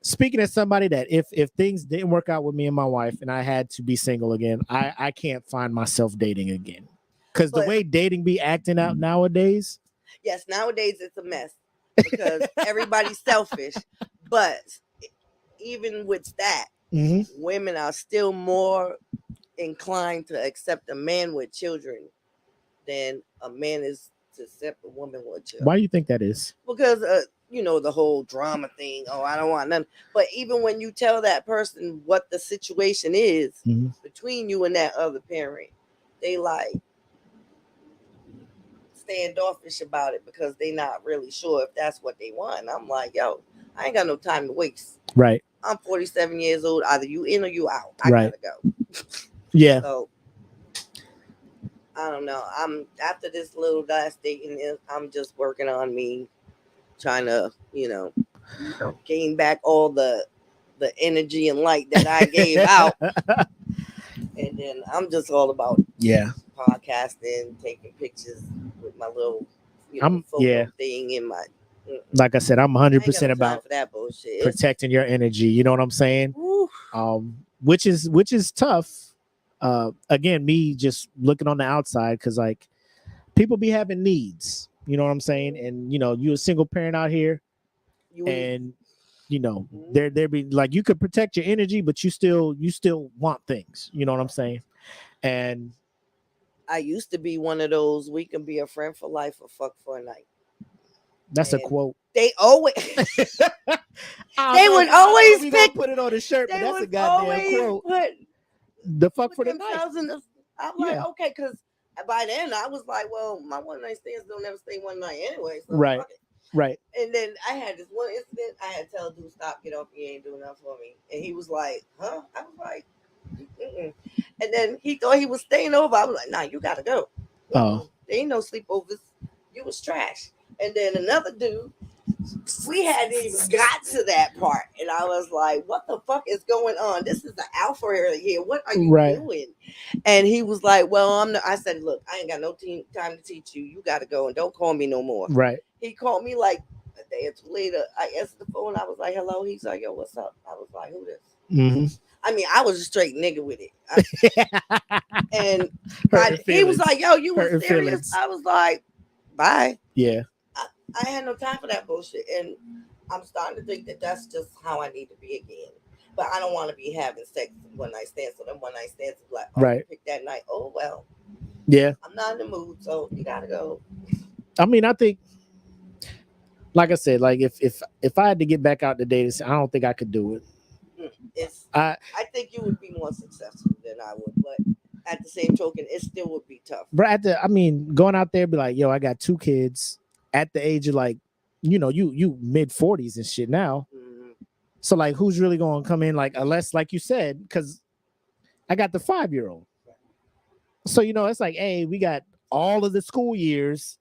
speaking as somebody that if things didn't work out with me and my wife and I had to be single again, I can't find myself dating again. Cause the But way dating be acting out nowadays, yes, nowadays it's a mess because everybody's selfish. But even with that, mhm, women are still more inclined to accept a man with children than a man is to accept a woman with children. why do you think that is? Because the whole drama thing. Oh, I don't want none. But even when you tell that person what the situation is Mhm. between you and that other parent, they like standoffish about it because they not really sure if that's what they want. And I'm like, yo, I ain't got no time to waste. Right, I'm 47 years old. Either you in or you out. I right. gotta go. Yeah. So I don't know. I'm after this little last dating. I'm just working on me, trying to gain back all the energy and light that I gave out, and then I'm just all about Yeah. podcasting, taking pictures with my little Yeah. photo thing in my. Like I said, I'm I ain't got 100% no time about for that bullshit. protecting your energy. You know what I'm saying? Woo. Which is tough. Again, me just looking on the outside because like people be having needs. You know what I'm saying? And you a single parent out here, You need. and there be like you could protect your energy, but you still want things. You know what I'm saying? And I used to be one of those. We can be a friend for life or fuck for a night. That's a And quote. they always I they don't know would if, I don't know if always we gonna pick put it on a shirt, but they that's a would goddamn always quote. The fuck put for the night. themselves in the. I'm like, Yeah. okay, because by then I was like, well, my one night stands don't ever stay one night anyway, so Right. fuck it. Right. And then I had this one incident. I had to tell a dude, stop, get off, you ain't doing nothing for me. And he was like, huh? I was like, mm-mm. And then he thought he was staying over. I was like, nah, you gotta go. Oh. There ain't no sleepovers. You was trash. And then another dude, we hadn't even got to that part. And I was like, what the fuck is going on? This is the alpha area here. What are you Right. doing? And he was like, well, I said, look, I ain't got no time to teach you. You got to go and don't call me no more. Right. He called me like a day or two later. I answered the phone. I was like, hello. He's like, yo, what's up? I was like, who this? Mm-hmm. I mean, I was a straight nigga with it. And he was like, yo, you was Hurting serious? feelings. I was like, bye. Yeah. I had no time for that bullshit. And I'm starting to think that that's just how I need to be again. But I don't want to be having sex one night stands. So then one night stands is like, oh, Right. you pick that night. Oh, well, Yeah. I'm not in the mood. So you got to go. I mean, I think, like I said, like if I had to get back out to dating, I don't think I could do it. I think you would be more successful than I would. But at the same token, it still would be tough. But I mean, going out there, be like, yo, I got 2 kids at the age of like, you mid 40s and shit now. Mm-hmm. So like, who's really going to come in? Like, unless, like you said, because I got the 5-year-old. So it's like, hey, we got all of the school years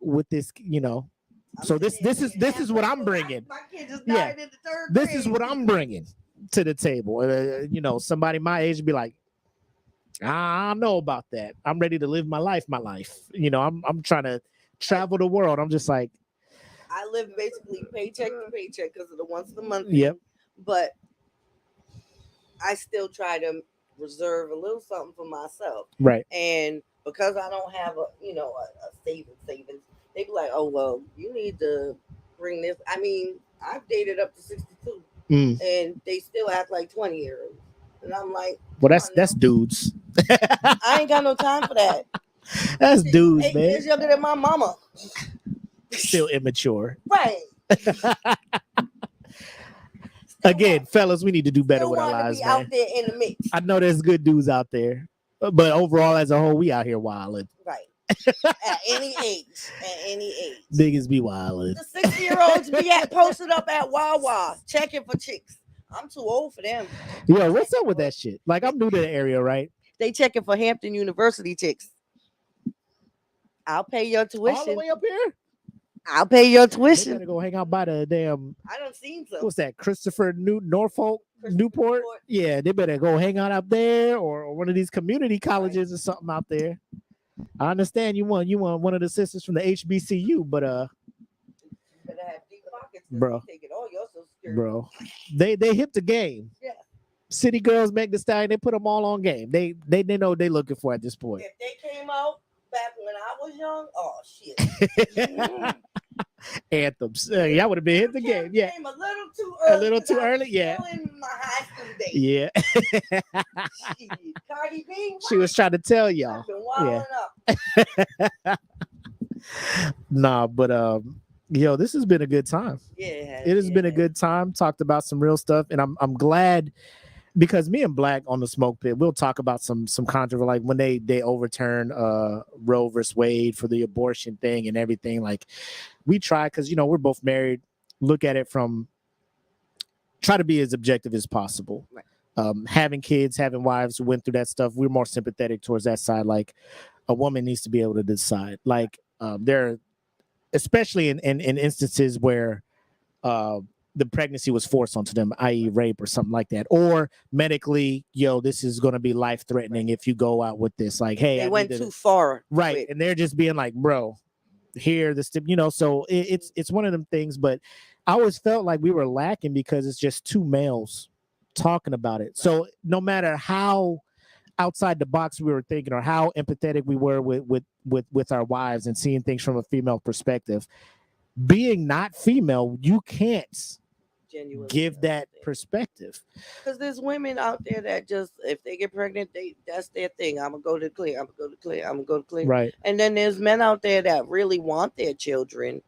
with this, So this is what I'm bringing. My kid just died in the third This grade. is what I'm bringing to the table. Somebody my age would be like, I don't know about that. I'm ready to live my life. I'm trying to travel the world. I'm just like, I live basically paycheck to paycheck because of the once a month. Yep. But I still try to reserve a little something for myself. Right. And because I don't have a savings, they be like, oh well, you need to bring this. I mean, I've dated up to 62, and they still act like 20-year-olds, and I'm like, well, that's dudes. I ain't got no time for that. That's dudes, 8 man. years younger than my mama. Still immature. Right. Again, fellas, we need to do better with our lives, man. Out there in the mix. I know there's good dudes out there, but overall, as a whole, we out here wilding. Right. At any age. Niggas be wilding. The 60-year-olds be posted up at Wawa checking for chicks. I'm too old for them. Yo, what's up with that shit? Like, I'm new to the area, right? They checking for Hampton University chicks. I'll pay your tuition. All the way up here? I'll pay your They tuition. better go hang out by the damn. I don't seen some. What's that? Christopher Norfolk Newport? Newport. Yeah, they better go hang out up there or one of these community colleges or something out there. I understand you want one of the sisters from the HBCU, but you better have deep pockets, bro, taking all your Social Security. Bro, they hit the game. Yeah. City girls make the style. They put them all on game. They know what they looking for at this point. If they came out back when I was young, oh shit. Anthems. Y'all would have been hit the game. Yeah. A little too early. A little too early. Yeah. In my high school days. Yeah. Cardi B. She was trying to tell y'all. Yeah. Nah, but yo, this has been a good time. Yeah, it has been a good time. Talked about some real stuff, and I'm glad because me and Black on the Smoke Pit, we'll talk about some controversy, like when they overturn Roe versus Wade for the abortion thing and everything. Like we try because we're both married. Look at it from try to be as objective as possible. Right. Having kids, having wives who went through that stuff, we're more sympathetic towards that side. Like a woman needs to be able to decide. Like there are, especially in instances where the pregnancy was forced onto them, i.e. rape or something like that, or medically, this is going to be life-threatening if you go out with this. Like, hey, they went too far. Right. And they're just being like, bro, here, so it's one of them things. But I always felt like we were lacking because it's just two males talking about it. Right. So no matter how outside the box we were thinking or how empathetic we were with our wives and seeing things from a female perspective, being not female, you can't give that perspective. Because there's women out there that just, if they get pregnant, that's their thing. I'm gonna go to the clinic. I'm gonna go to the clinic. Right. And then there's men out there that really want their children,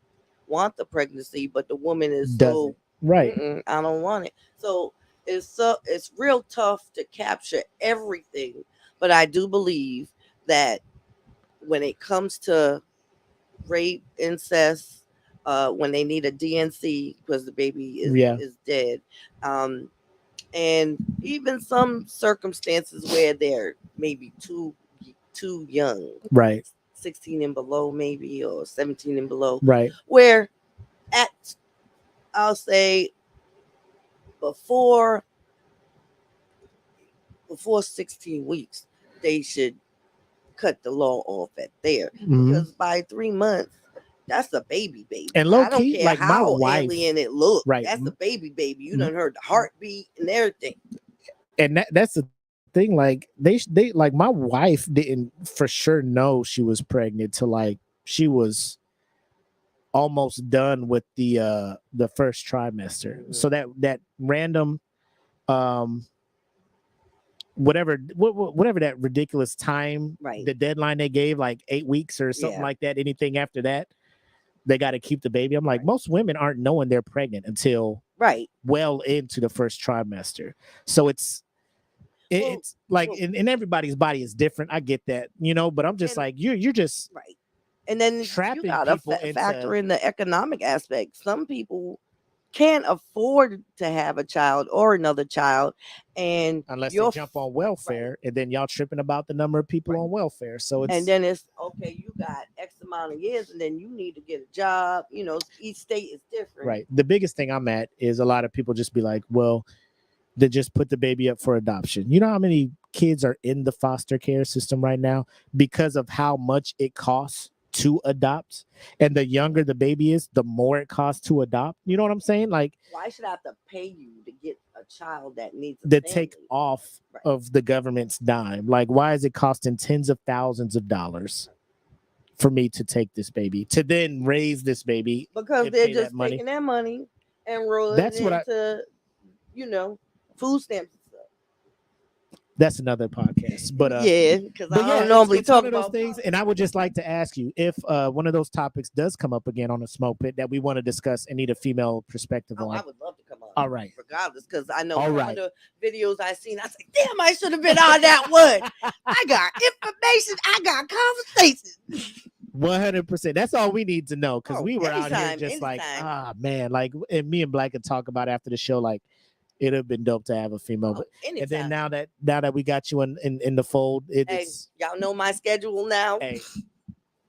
want the pregnancy, but the woman is Doesn't. so, Right. I don't want it. So it's real tough to capture everything, but I do believe that when it comes to rape, incest, when they need a DNC because the baby Yeah. is dead, um, and even some circumstances where they're maybe too young, like Right. 16 and below, maybe, or 17 and below, Right. where at I'll say before before 16 weeks, they should cut the law off at there Hmm. because by 3 months, that's a baby. And low I don't key, care like my how wife, alien it look. right? That's a baby. You m- done heard the heartbeat and everything. And that's the thing. Like they like my wife didn't for sure know she was pregnant till like she was almost done with the first trimester. Mhm. So that random um whatever that ridiculous time, Right. the deadline they gave, like 8 weeks or something Yeah. like that, anything after that they got to keep the baby. I'm like, Right. most women aren't knowing they're pregnant until Right. well into the first trimester. So Well, it's like, well, and everybody's body is different, I get that, but I'm just and like, you're just right. And then you trapping gotta people factor into, in the economic aspect. Some people can't afford to have a child or another child, and unless they you're jump on right. welfare, and then y'all tripping about the number of people Right. on welfare. So And it's then it's okay, you got X amount of years, and then you need to get a job. Each state is different. right. The biggest thing I'm at is a lot of people just be like, well, they just put the baby up for adoption. You know how many kids are in the foster care system right now because of how much it costs to adopt? And the younger the baby is, the more it costs to adopt. You know what I'm saying? Like, Why should I have to pay you to get a child that needs a to family? take off Right. of the government's dime. Like, why is it costing tens of thousands of dollars for me to take this baby, to then raise this baby Because and they're pay that just money? taking that money and rolling it That's what I into, food stamps and stuff. that's another podcast. Yeah, because But I yeah, don't normally it's one talk of those about things, and I would just like to ask you if one of those topics does come up again on a smoke pit that we want to discuss and need a female perspective Oh, I on. would love to come on. All right, Regardless, because I know all some right. of the videos I seen, I said, damn, I should have been on that one. I got information, I got conversation. 100%. That's all we need to know, because Oh, we were out here anytime, just like, anytime. man, like, and me and Black could talk about after the show, like it'd have been dope to have a female. Oh, But and then anytime. now that we got you in the fold, Hey, it's y'all know my schedule now. hey,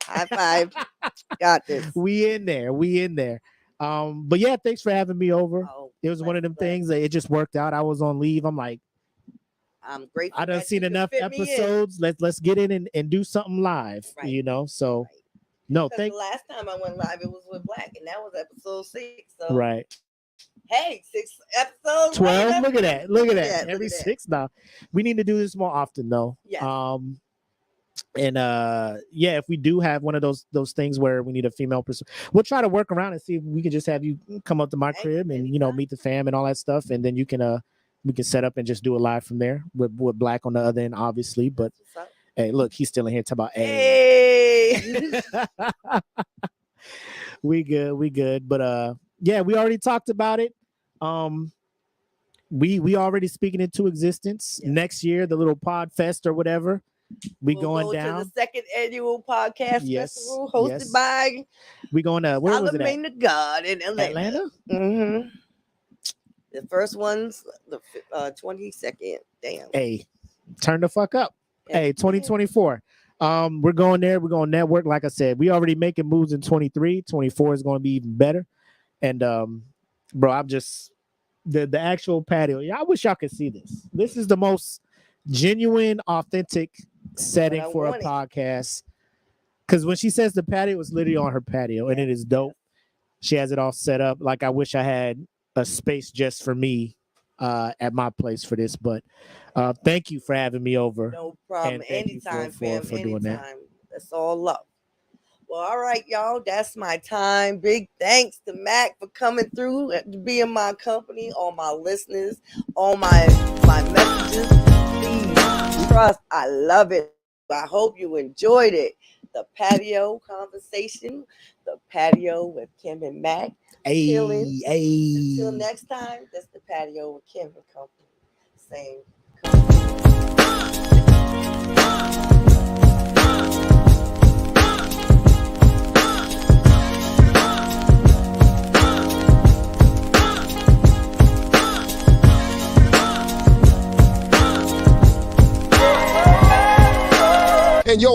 High five. Got this. we in there, we in there. But yeah, thanks for having me over. Oh, It was one of them bless. things that it just worked out. I was on leave. I'm like, I'm grateful I done that seen you could enough fit me in. episodes. Let's get in and do something live. Right. So Right. no, Because thank the last time I went live, it was with Black, and that was episode 6. So, right. hey, 6 episodes 12. later. Look at that. Look at that. Look Every at that. 6 now. We need to do this more often though. Yes. And yeah, if we do have one of those things where we need a female person, we'll try to work around and see if we can just have you come up to my Hey, crib and anytime. meet the fam and all that stuff, and then you can we can set up and just do it live from there with Black on the other end, obviously. But That's what's up. hey, look, he's still in here talking about Hey. we good. But yeah, we already talked about it. We already speaking into existence. Yes. Next year, the little pod fest or whatever, we We'll going go down. to the second annual podcast Yes, festival hosted yes. by We going to where was it at? Solomon the God in Atlanta. Atlanta? The first one's the 22nd. Damn. Hey, turn the fuck up. Yes, Hey, 2024. We're going there. We're going to network. Like I said, we already making moves in 23. 24 is going to be even better. And bro, I'm just the actual patio. Yeah, I wish y'all could see this. This is the most genuine, authentic setting I for a wanted. podcast. Because when she says the patio, it's literally on her patio, and it is dope. She has it all set up. Like, I wish I had a space just for me at my place for this. But thank you for having me over. No problem. And thank you Anytime, fam. for doing that. Anytime. That's all love. Well, all right, y'all. That's my time. Big thanks to Mac for coming through and to be in my company, all my listeners, all my messages. Please trust. I love it. I hope you enjoyed it. The patio conversation, the Patio with Kim and Mac. Chilling. Hey, Until hey. next time, that's the Patio with Kim and Company. Same company.